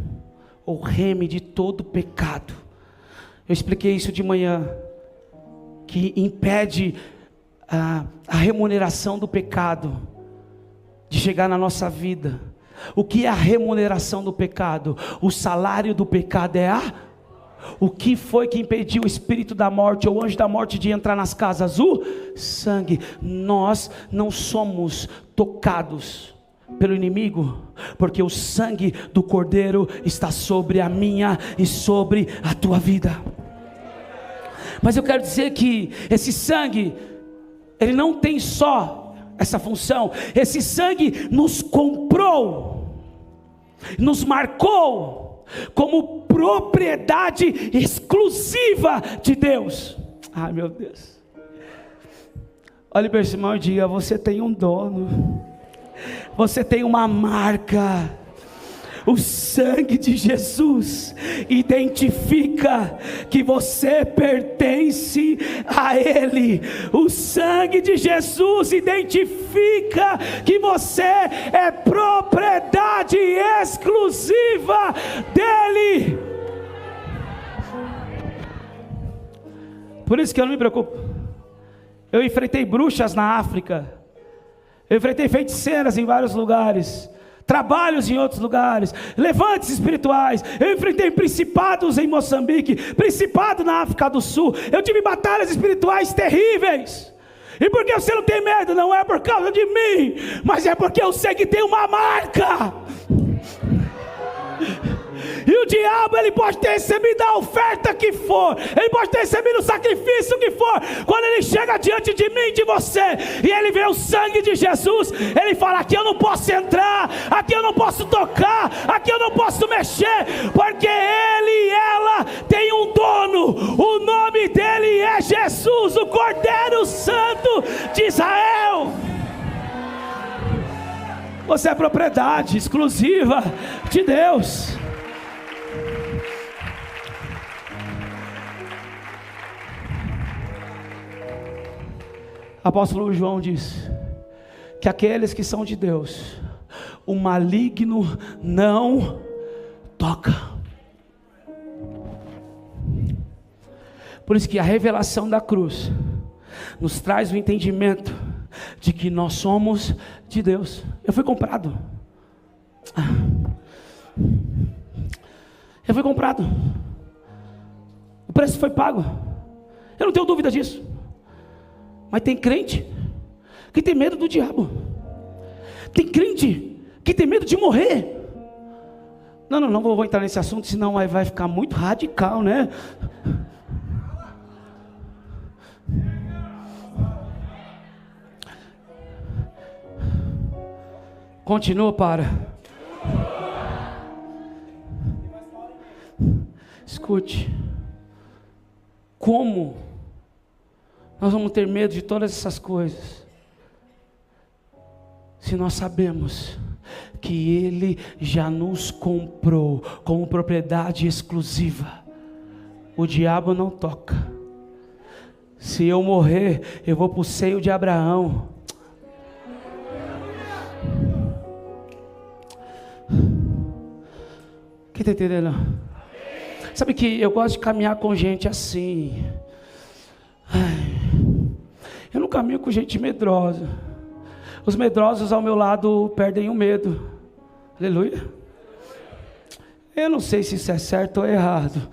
ou reme de todo pecado. Eu expliquei isso de manhã, que impede a remuneração do pecado de chegar na nossa vida. O que é a remuneração do pecado? O salário do pecado é o que foi que impediu o espírito da morte ou o anjo da morte de entrar nas casas? O sangue. Nós não somos tocados pelo inimigo, porque o sangue do Cordeiro está sobre a minha e sobre a tua vida. Mas eu quero dizer que esse sangue, ele não tem só essa função. Esse sangue nos comprou, nos marcou como propriedade exclusiva de Deus. Ai, meu Deus. Olhe para esse irmão e diga: você tem um dono, você tem uma marca. O sangue de Jesus identifica que você pertence a Ele. O sangue de Jesus identifica que você é propriedade exclusiva dEle. Por isso que eu não me preocupo. Eu enfrentei bruxas na África, eu enfrentei feiticeiras em vários lugares, trabalhos em outros lugares, levantes espirituais. Eu enfrentei principados em Moçambique, principado na África do Sul. Eu tive batalhas espirituais terríveis. E por que você não tem medo? Não é por causa de mim, mas é porque eu sei que tem uma marca. E o diabo, ele pode ter recebido a oferta que for, ele pode ter recebido o sacrifício que for. Quando ele chega diante de mim e de você, e ele vê o sangue de Jesus, ele fala: aqui eu não posso entrar, aqui eu não posso tocar, aqui eu não posso mexer, porque ele e ela tem um dono. O nome dele é Jesus, o Cordeiro Santo de Israel. Você é propriedade exclusiva de Deus. Apóstolo João diz que aqueles que são de Deus, o maligno não toca. Por isso que a revelação da cruz nos traz o entendimento de que nós somos de Deus. Eu fui comprado. Eu fui comprado. O preço foi pago. Eu não tenho dúvida disso. Mas tem crente que tem medo do diabo. Tem crente que tem medo de morrer. Não vou entrar nesse assunto, senão vai ficar muito radical, né? Continua, para. Escute. Como nós vamos ter medo de todas essas coisas, se nós sabemos que Ele já nos comprou como propriedade exclusiva? O diabo não toca. Se eu morrer, eu vou para o seio de Abraão. Quem está entendendo? Sabe que eu gosto de caminhar com gente assim. Eu não caminho com gente medrosa. Os medrosos ao meu lado perdem o medo. Aleluia. Eu não sei se isso é certo ou errado,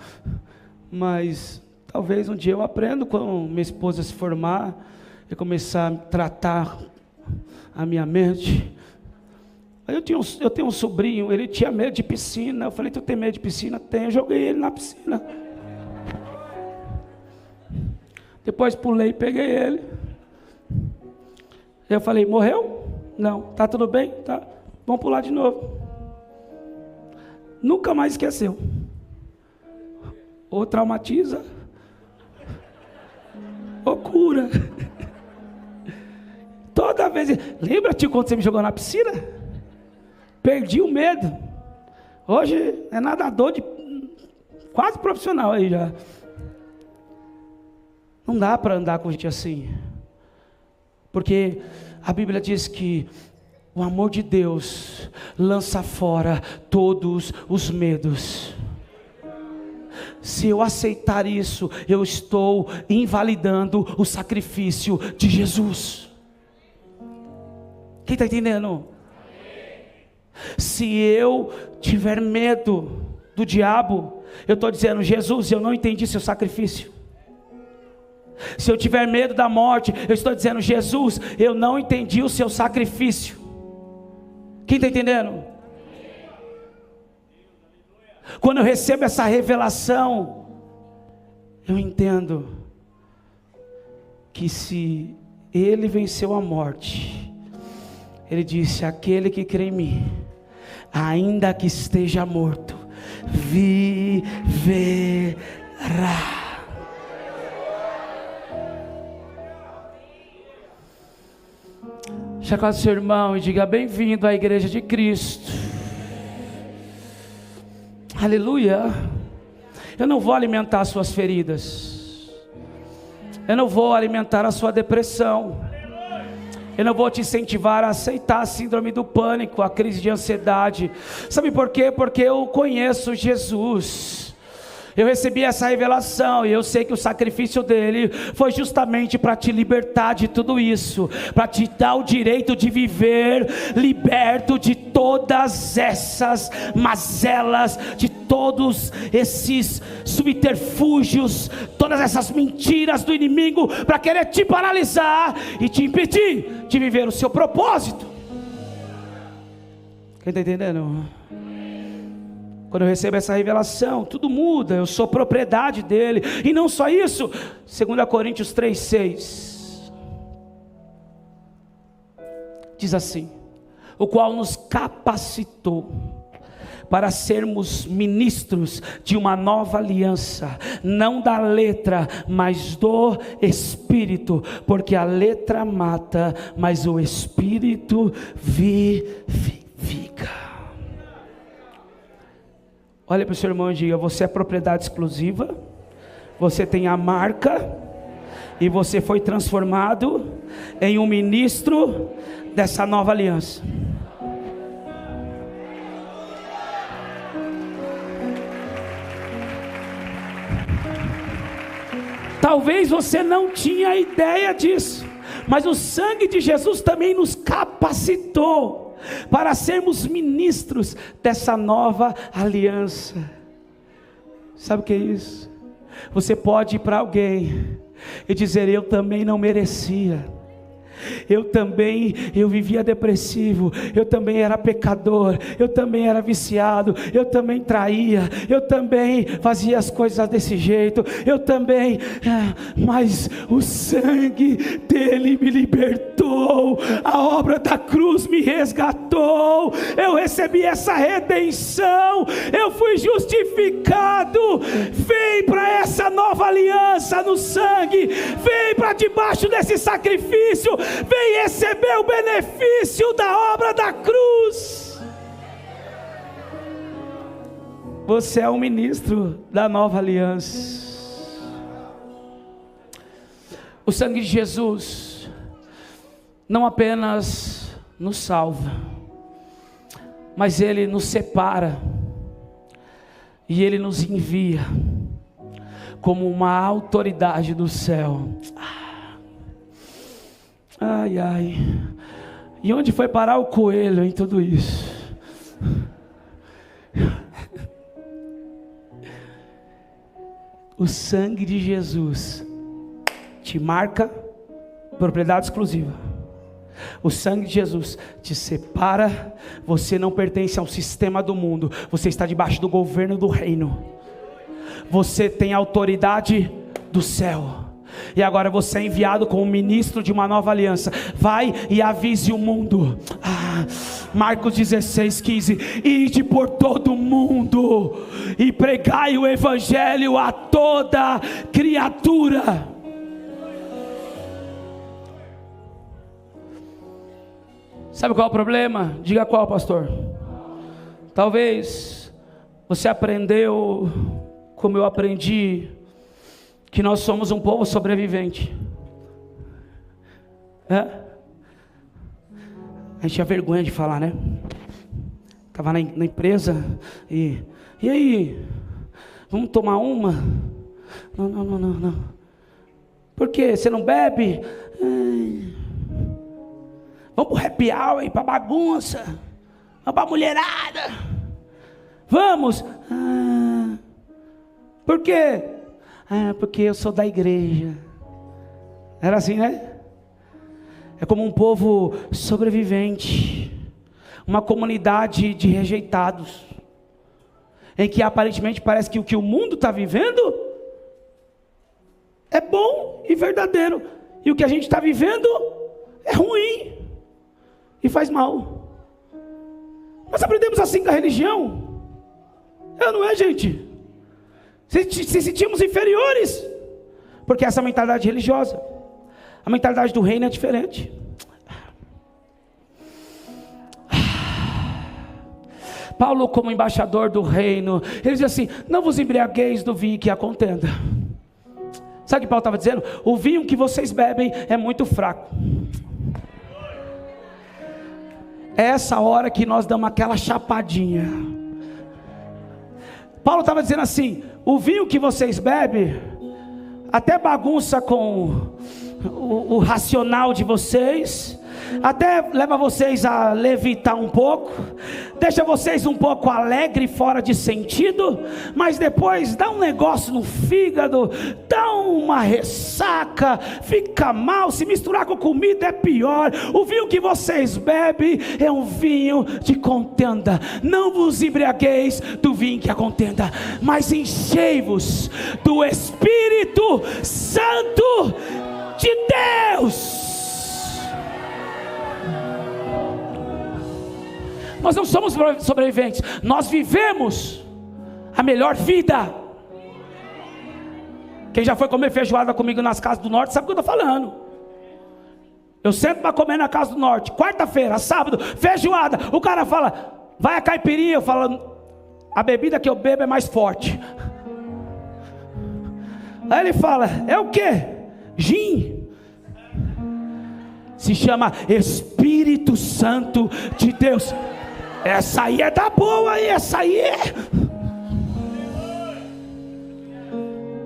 mas talvez um dia eu aprendo quando minha esposa se formar e começar a tratar a minha mente. Aí eu tenho um sobrinho, ele tinha medo de piscina. Eu falei: tu tem medo de piscina? Tenho. Eu joguei ele na piscina. Depois pulei e peguei ele. Eu falei, morreu? Não. Tá tudo bem? Tá. Vamos pular de novo. Nunca mais esqueceu. Ou traumatiza, ou cura. Toda vez. Lembra-te quando você me jogou na piscina? Perdi o medo. Hoje é nadador de quase profissional aí já. Não dá para andar com gente assim. Porque a Bíblia diz que o amor de Deus lança fora todos os medos. Se eu aceitar isso, eu estou invalidando o sacrifício de Jesus. Quem está entendendo? Se eu tiver medo do diabo, eu estou dizendo, Jesus, eu não entendi seu sacrifício. Se eu tiver medo da morte, eu estou dizendo, Jesus, eu não entendi o seu sacrifício. Quem está entendendo? Quando eu recebo essa revelação, eu entendo que se ele venceu a morte, ele disse, aquele que crê em mim, ainda que esteja morto, viverá. Chacoalhe seu irmão e diga, bem-vindo à igreja de Cristo. Aleluia. Eu não vou alimentar as suas feridas. Eu não vou alimentar a sua depressão. Eu não vou te incentivar a aceitar a síndrome do pânico, a crise de ansiedade. Sabe por quê? Porque eu conheço Jesus. Eu recebi essa revelação e eu sei que o sacrifício dele foi justamente para te libertar de tudo isso, para te dar o direito de viver liberto de todas essas mazelas, de todos esses subterfúgios, todas essas mentiras do inimigo, para querer te paralisar e te impedir de viver o seu propósito. Quem está entendendo? Quando eu recebo essa revelação, tudo muda, eu sou propriedade dele. E não só isso, 2 Coríntios 3,6 diz assim, o qual nos capacitou para sermos ministros de uma nova aliança, não da letra, mas do Espírito, porque a letra mata, mas o Espírito vivifica. Olha para o seu irmão e diga, você é propriedade exclusiva, você tem a marca, e você foi transformado em um ministro dessa nova aliança. Talvez você não tinha ideia disso, mas o sangue de Jesus também nos capacitou para sermos ministros dessa nova aliança. Sabe o que é isso? Você pode ir para alguém e dizer, eu também não merecia, eu vivia depressivo, eu também era pecador, eu também era viciado, eu também traía, eu também fazia as coisas desse jeito, eu também, mas o sangue dele me libertou, a obra da cruz me resgatou, eu recebi essa redenção, eu fui justificado. Vem para essa nova aliança no sangue, vem para debaixo desse sacrifício, vem receber o benefício da obra da cruz. Você é um ministro da nova aliança. O sangue de Jesus não apenas nos salva, mas ele nos separa e ele nos envia como uma autoridade do céu. Ai, ai. E onde foi parar o coelho em tudo isso? O sangue de Jesus te marca, propriedade exclusiva. O sangue de Jesus te separa. Você não pertence ao sistema do mundo, você está debaixo do governo do reino. Você tem autoridade do céu. E agora você é enviado como ministro de uma nova aliança. Vai e avise o mundo. Marcos 16:15. Ide por todo o mundo e pregai o evangelho a toda criatura. Sabe qual é o problema? Diga qual, pastor. Talvez você aprendeu, como eu aprendi, que nós somos um povo sobrevivente. A gente tinha vergonha de falar, né? Estava na empresa e aí? Vamos tomar uma? Não. Por quê? Você não bebe? Vamos pro happy hour, ir pra bagunça. Vamos pra mulherada. Vamos. Por quê? Porque eu sou da igreja. Era assim, né? É como um povo sobrevivente, uma comunidade de rejeitados, em que aparentemente parece que o que o mundo está vivendo é bom e verdadeiro, e o que a gente está vivendo é ruim e faz mal. Nós aprendemos assim com a religião, não é, gente? Se sentimos inferiores, porque essa é a mentalidade religiosa. A mentalidade do reino é diferente. Paulo, como embaixador do reino, ele diz assim: não vos embriagueis do vinho que há contenda. Sabe o que Paulo estava dizendo? O vinho que vocês bebem é muito fraco. É essa hora que nós damos aquela chapadinha. Paulo estava dizendo assim: o vinho que vocês bebem até bagunça com o racional de vocês, até leva vocês a levitar um pouco, deixa vocês um pouco alegre, fora de sentido, mas depois dá um negócio no fígado, dá uma ressaca, fica mal. Se misturar com comida é pior. O vinho que vocês bebem é um vinho de contenda. Não vos embriagueis do vinho que há contenda, mas enchei-vos do Espírito Santo de Deus. Nós não somos sobreviventes, nós vivemos a melhor vida. Quem já foi comer feijoada comigo nas casas do norte sabe o que eu estou falando. Eu sento para comer na casa do norte, quarta-feira, sábado, feijoada. O cara fala: vai a caipirinha. Eu falo: a bebida que eu bebo é mais forte. Aí ele fala: é o que? Gin. Se chama Espírito Santo de Deus. Essa aí é da boa, essa aí é.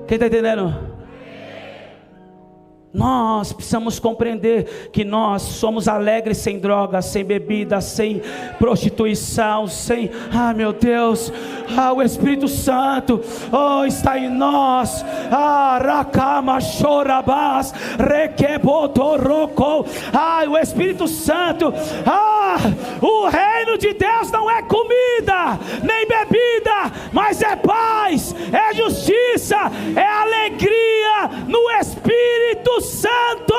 Quem está entendendo? Nós precisamos compreender que nós somos alegres sem drogas, sem bebida, sem prostituição, sem... meu Deus, o Espírito Santo está em nós. Rakama chorabás, requebotorocou. O Espírito Santo. O reino de Deus não é comida, nem bebida, mas é paz, é justiça, é alegria no Espírito Santo.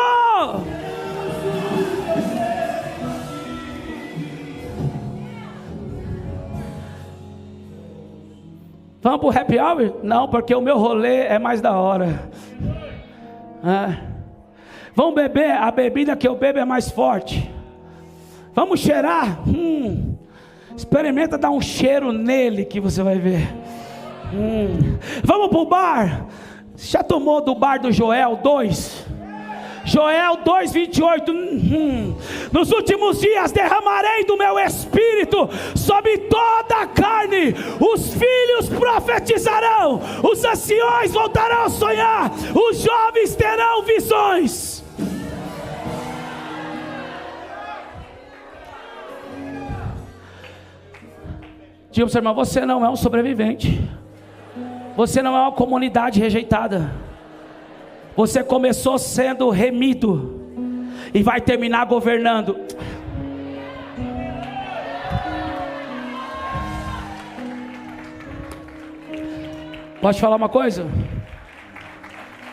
Vamos para o happy hour? Não, porque o meu rolê é mais da hora. Vamos beber, a bebida que eu bebo é mais forte. Vamos cheirar? Experimenta dar um cheiro nele que você vai ver. Vamos para o bar? Já tomou do bar do Joel 2? Joel 2:28. Nos últimos dias derramarei do meu espírito sobre toda a carne. Os filhos profetizarão, os anciões voltarão a sonhar, os jovens terão visões. Diga para o seu irmão: você não é um sobrevivente. Você não é uma comunidade rejeitada. Você começou sendo remido e vai terminar governando. Posso te falar uma coisa?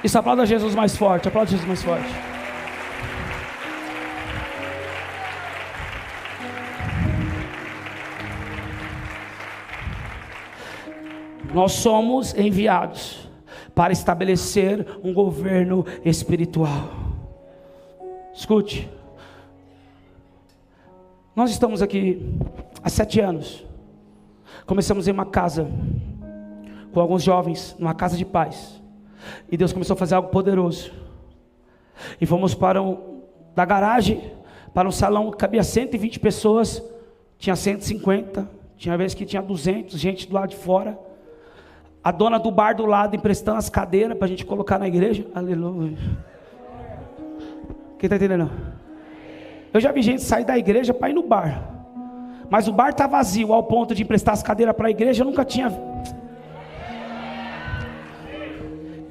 Isso, aplauda Jesus mais forte, aplauda Jesus mais forte. Nós somos enviados para estabelecer um governo espiritual. Escute, nós estamos aqui há 7 anos. Começamos em uma casa com alguns jovens, numa casa de paz, e Deus começou a fazer algo poderoso. E fomos da garagem para um salão que cabia 120 pessoas, tinha 150, tinha vezes que tinha 200, gente do lado de fora. A dona do bar do lado emprestando as cadeiras para a gente colocar na igreja. Aleluia. Quem está entendendo? Eu já vi gente sair da igreja para ir no bar, mas o bar está vazio ao ponto de emprestar as cadeiras para a igreja. Eu nunca tinha.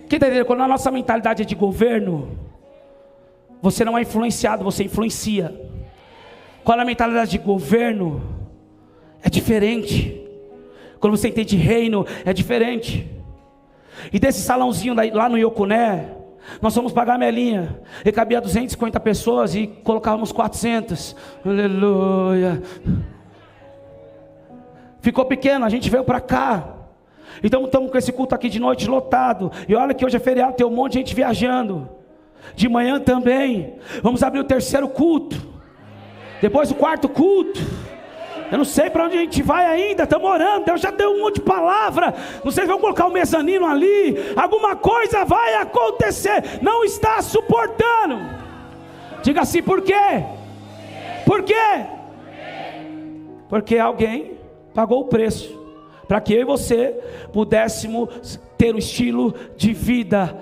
Quem está entendendo? Quando a nossa mentalidade é de governo, você não é influenciado, você influencia. Quando a mentalidade de governo é diferente. Quando você entende reino, é diferente. E desse salãozinho lá no Iocuné, nós fomos pagar a melinha, e cabia 250 pessoas e colocávamos 400. Aleluia. Ficou pequeno, a gente veio para cá. Então estamos com esse culto aqui de noite lotado. E olha que hoje é feriado, tem um monte de gente viajando. De manhã também. Vamos abrir o 3º culto. Depois o 4º culto. Eu não sei para onde a gente vai ainda, estamos orando, Deus já deu um monte de palavra, não sei se vão colocar um mezanino ali, alguma coisa vai acontecer, não está suportando. Diga assim, por quê? Por quê? Porque alguém pagou o preço, para que eu e você pudéssemos ter um estilo de vida,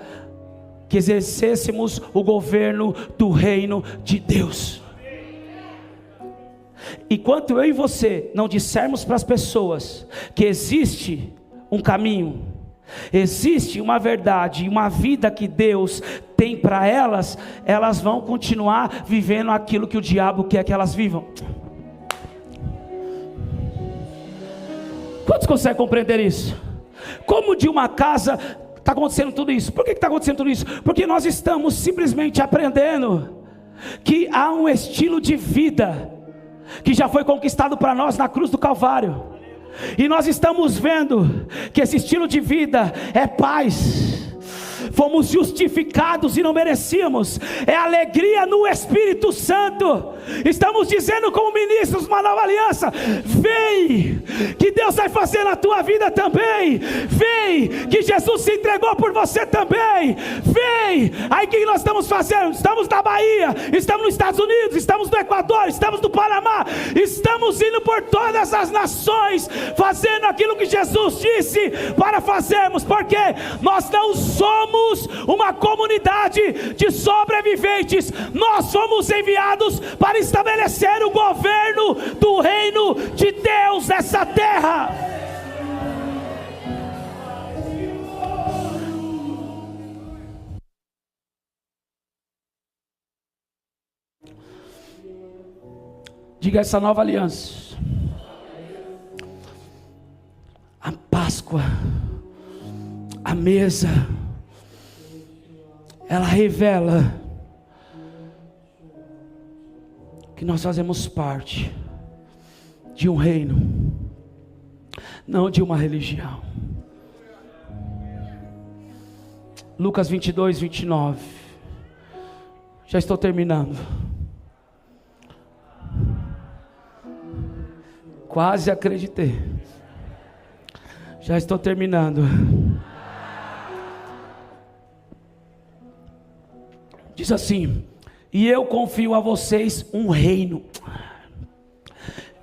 que exercêssemos o governo do reino de Deus. Enquanto eu e você não dissermos para as pessoas que existe um caminho, existe uma verdade e uma vida que Deus tem para elas, elas vão continuar vivendo aquilo que o diabo quer que elas vivam. Quantos conseguem compreender isso? Como de uma casa está acontecendo tudo isso? Por que está acontecendo tudo isso? Porque nós estamos simplesmente aprendendo que há um estilo de vida que já foi conquistado para nós na cruz do Calvário, e nós estamos vendo que esse estilo de vida é paz. Fomos justificados e não merecíamos, é alegria no Espírito Santo. Estamos dizendo como ministros uma nova aliança. Vem, que Deus vai fazer na tua vida também. Vem, que Jesus se entregou por você também. Vem, aí o que nós estamos fazendo? Estamos na Bahia, estamos nos Estados Unidos, estamos no Equador, estamos no Panamá, estamos indo por todas as nações, fazendo aquilo que Jesus disse para fazermos, porque nós não somos uma comunidade de sobreviventes, nós fomos enviados para estabelecer o governo do reino de Deus nessa terra. Diga essa nova aliança, a Páscoa, a mesa, ela revela que nós fazemos parte de um reino, não de uma religião. Lucas 22, 29. Já estou terminando. Quase acreditei. Já estou terminando. Diz assim: e eu confio a vocês um reino.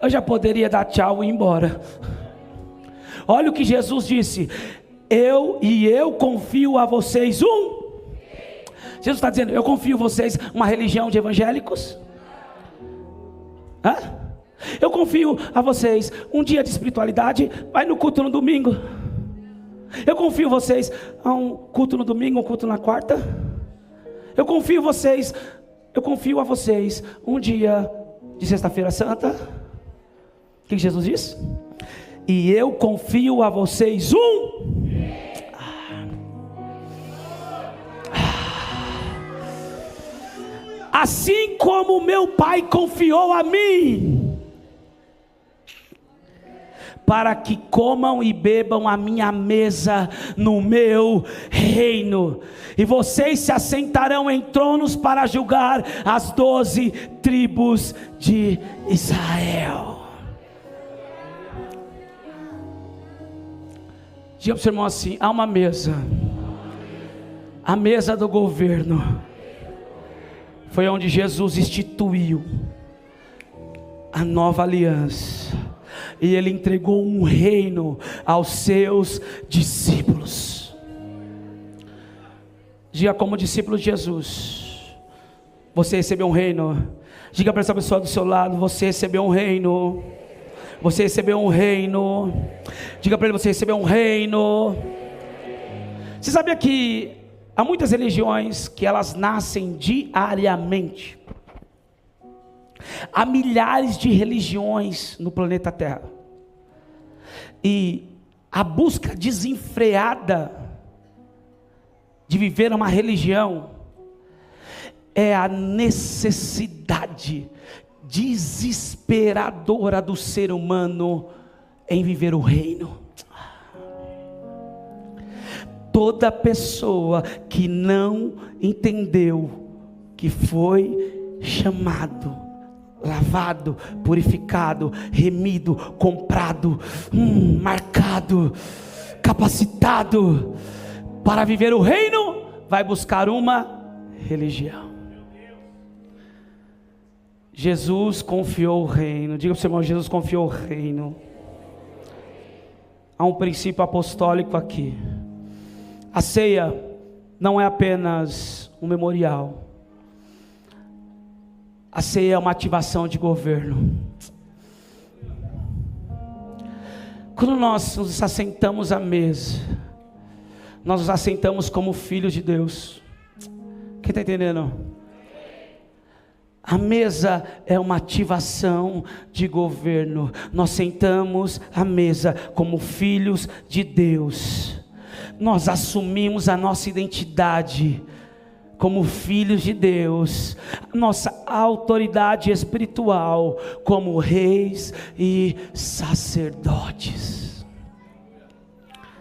Eu já poderia dar tchau e ir embora. Olha o que Jesus disse: eu confio a vocês um. Jesus está dizendo: eu confio a vocês uma religião de evangélicos? Hã? Eu confio a vocês um dia de espiritualidade, vai no culto no domingo. Eu confio a vocês a um culto no domingo, um culto na quarta. Eu confio a vocês um dia de sexta-feira santa. O que Jesus diz? E eu confio a vocês um. assim como meu Pai confiou a mim, para que comam e bebam a minha mesa no meu reino, e vocês se assentarão em tronos para julgar as 12 tribos de Israel. Diga para o seu irmão assim: há uma mesa, a mesa do governo. Foi onde Jesus instituiu a nova aliança, e Ele entregou um reino aos seus discípulos. Diga: como discípulo de Jesus, você recebeu um reino. Diga para essa pessoa do seu lado: você recebeu um reino. Você recebeu um reino. Diga para ele: você recebeu um reino. Você sabia que há muitas religiões que elas nascem diariamente? Há milhares de religiões no planeta Terra, e a busca desenfreada de viver uma religião é a necessidade desesperadora do ser humano em viver o reino. Toda pessoa que não entendeu que foi chamado, lavado, purificado, remido, comprado, marcado, capacitado para viver o reino, vai buscar uma religião. Jesus confiou o reino. Diga para o seu irmão: Jesus confiou o reino. Há um princípio apostólico aqui. A ceia não é apenas um memorial. A ceia é uma ativação de governo. Quando nós nos assentamos à mesa, nós nos assentamos como filhos de Deus. Quem está entendendo? A mesa é uma ativação de governo. Nós sentamos à mesa como filhos de Deus. Nós assumimos a nossa identidade como filhos de Deus, nossa autoridade espiritual como reis e sacerdotes.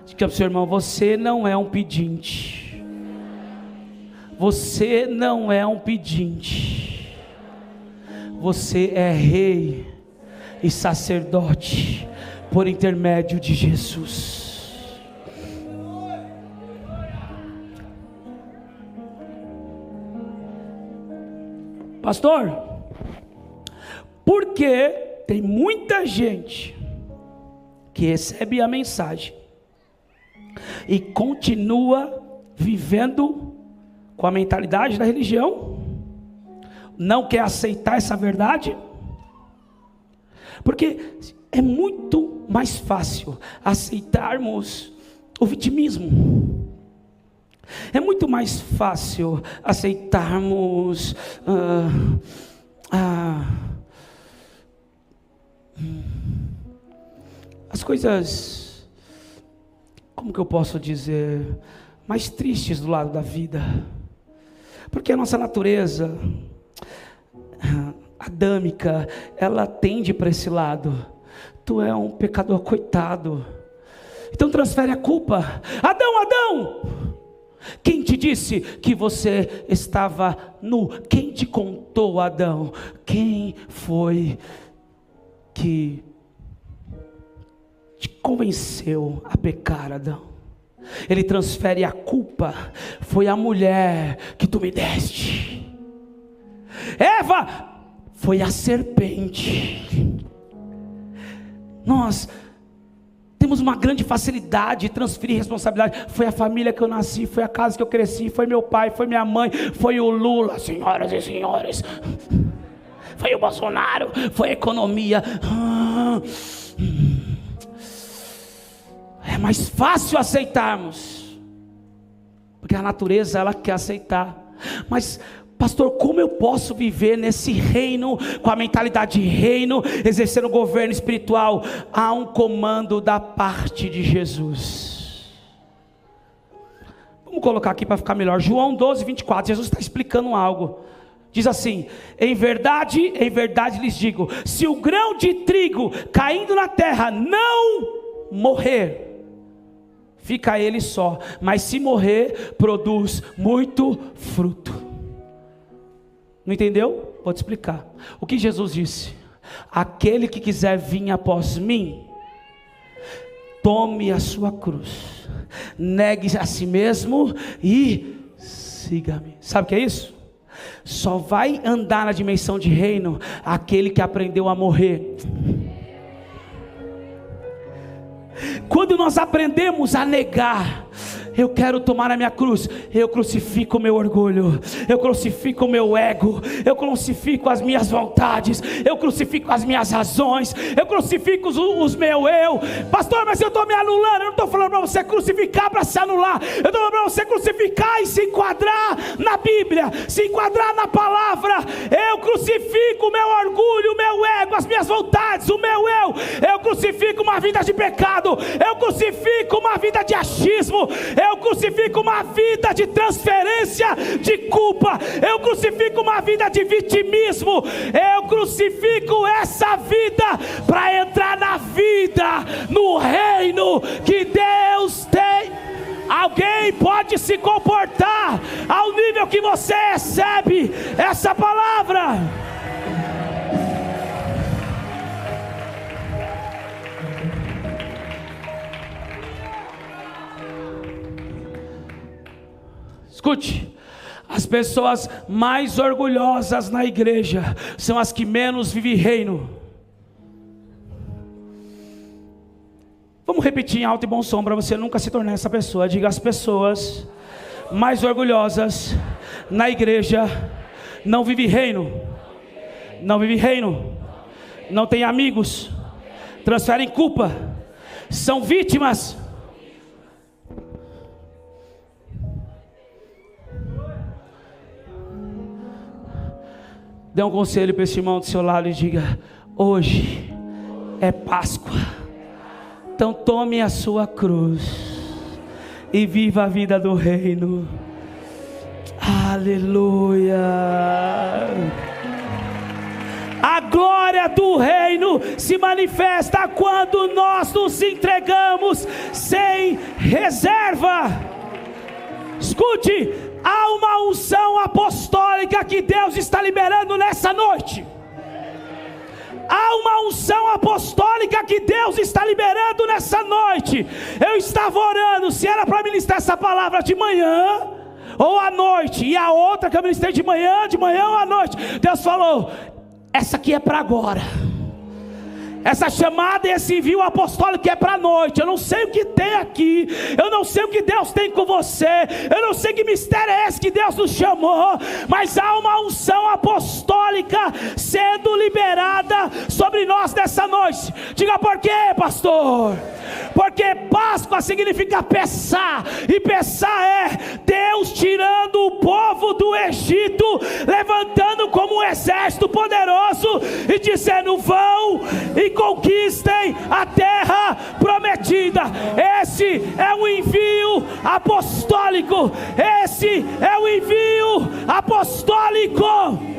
Diga para o seu irmão: você não é um pedinte. Você não é um pedinte. Você é rei e sacerdote por intermédio de Jesus. Pastor, porque tem muita gente que recebe a mensagem e continua vivendo com a mentalidade da religião, não quer aceitar essa verdade, porque é muito mais fácil aceitarmos o vitimismo. É muito mais fácil aceitarmos as coisas, como que eu posso dizer, mais tristes do lado da vida, porque a nossa natureza adâmica, ela tende para esse lado. Tu é um pecador coitado, então transfere a culpa. Adão, quem te disse que você estava nu? Quem te contou, Adão? Quem foi que te convenceu a pecar, Adão? Ele transfere a culpa. Foi a mulher que tu me deste. Eva, foi a serpente. Nós temos uma grande facilidade de transferir responsabilidade. Foi a família que eu nasci, foi a casa que eu cresci, foi meu pai, foi minha mãe, foi o Lula, senhoras e senhores, foi o Bolsonaro, foi a economia. É mais fácil aceitarmos, porque a natureza ela quer aceitar. Mas pastor, como eu posso viver nesse reino, com a mentalidade de reino, exercendo o governo espiritual? Há um comando da parte de Jesus. Vamos colocar aqui para ficar melhor. João 12, 24, Jesus está explicando algo. Diz assim: em verdade lhes digo, se o grão de trigo caindo na terra não morrer, fica ele só, mas se morrer, produz muito fruto. Não entendeu? Vou te explicar. O que Jesus disse: aquele que quiser vir após mim, tome a sua cruz, negue a si mesmo e siga-me. Sabe o que é isso? Só vai andar na dimensão de reino aquele que aprendeu a morrer. Quando nós aprendemos a negar, eu quero tomar a minha cruz, eu crucifico o meu orgulho, eu crucifico o meu ego, eu crucifico as minhas vontades, eu crucifico as minhas razões, eu crucifico os meu eu. Pastor, mas eu estou me anulando. Eu não estou falando para você crucificar para se anular, eu estou falando para você crucificar e se enquadrar na Bíblia, se enquadrar na palavra. Eu crucifico o meu orgulho, o meu ego, as minhas vontades, o meu eu crucifico uma vida de pecado, eu crucifico uma vida de achismo, eu crucifico uma vida de transferência de culpa, eu crucifico uma vida de vitimismo, eu crucifico essa vida para entrar na vida, no reino que Deus tem. Alguém pode se comportar ao nível que você recebe essa palavra? Escute, as pessoas mais orgulhosas na igreja são as que menos vivem reino. Vamos repetir em alto e bom som para você nunca se tornar essa pessoa. Diga: as pessoas mais orgulhosas na igreja não vivem reino. Não vivem reino. Não têm amigos. Transferem culpa. São vítimas. Dê um conselho para esse irmão do seu lado e diga: hoje é Páscoa, então tome a sua cruz e viva a vida do reino. Aleluia. A glória do reino se manifesta quando nós nos entregamos sem reserva. Escute, há uma unção apostólica que Deus está liberando nessa noite. Há uma unção apostólica que Deus está liberando nessa noite. Eu estava orando se era para ministrar essa palavra de manhã ou à noite, e a outra que eu ministrei de manhã ou à noite. Deus falou: essa aqui é para agora. Essa chamada e esse envio apostólico é para a noite. Eu não sei o que tem aqui, eu não sei o que Deus tem com você, eu não sei que mistério é esse que Deus nos chamou, mas há uma unção apostólica sendo liberada sobre nós nessa noite. Diga: por quê, pastor? Porque Páscoa significa pesar, e pesar é Deus tirando o povo do Egito, levantando como um exército poderoso e dizendo: vão e conquistem a terra prometida. Esse é o envio apostólico. Esse é o envio apostólico.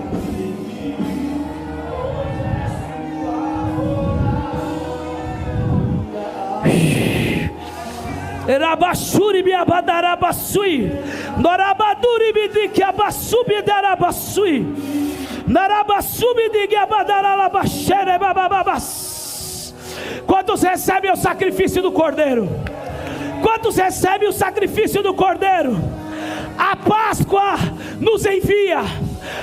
Erabashuri biabadarabasui, norabaduri bidikiabasubi darabasui, narabasubi digiabadaralabashere babababas. Quantos recebem o sacrifício do Cordeiro? Quantos recebem o sacrifício do Cordeiro? A Páscoa nos envia.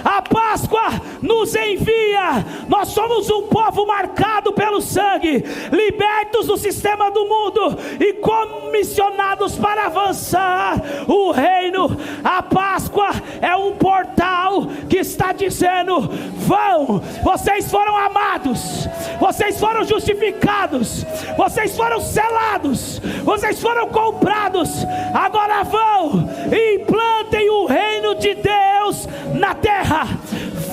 A Páscoa nos envia. Nós somos um povo marcado pelo sangue, libertos do sistema do mundo e comissionados para avançar o reino. A Páscoa é um portal que está dizendo: vão, vocês foram amados, vocês foram justificados, vocês foram selados, vocês foram comprados. Agora vão e implantem o reino de Deus na terra.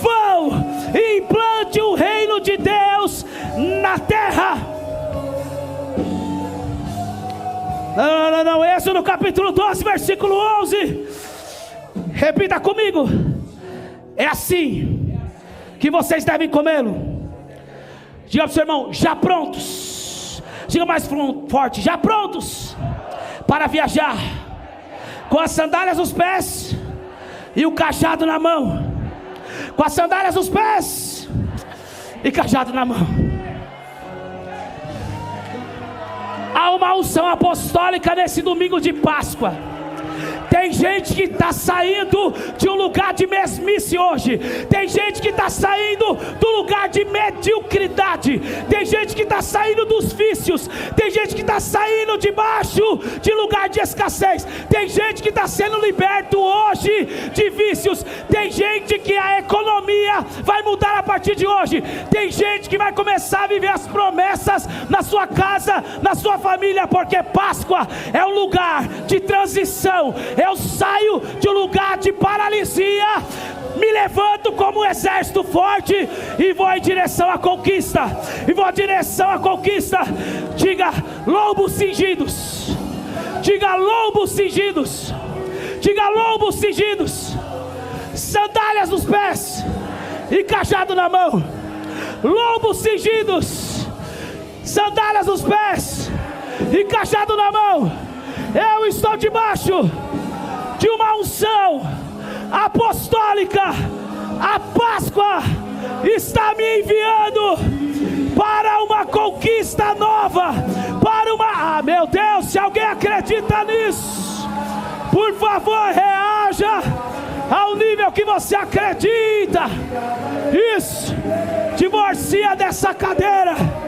Vão e implante o reino de Deus na terra. Não, Êxodo no capítulo 12, versículo 11. Repita comigo: É assim que vocês devem comê-lo. Diga para o seu irmão: já prontos. Diga mais forte: já prontos para viajar, com as sandálias nos pés e o cajado na mão. Com as sandálias nos pés e cajado na mão. Há uma unção apostólica nesse domingo de Páscoa. Tem gente que está saindo de um lugar de mesmice hoje. Tem gente que está saindo do lugar de mediocridade. Tem gente que está saindo dos vícios. Tem gente que está saindo debaixo de lugar de escassez. Tem gente que está sendo liberto hoje de vícios. Tem gente que a economia vai mudar a partir de hoje. Tem gente que vai começar a viver as promessas na sua casa, na sua família, porque Páscoa é um lugar de transição. Eu saio de um lugar de paralisia, me levanto como um exército forte e vou em direção à conquista. E vou em direção à conquista. Diga: lombos cingidos. Diga: lombos cingidos. Diga: lombos cingidos. Sandálias nos pés e cajado na mão. Lombos cingidos, sandálias nos pés e cajado na mão. Eu estou debaixo de uma unção apostólica. A Páscoa está me enviando para uma conquista nova, para uma... meu Deus, se alguém acredita nisso, por favor, reaja ao nível que você acredita. Isso, divorcia dessa cadeira.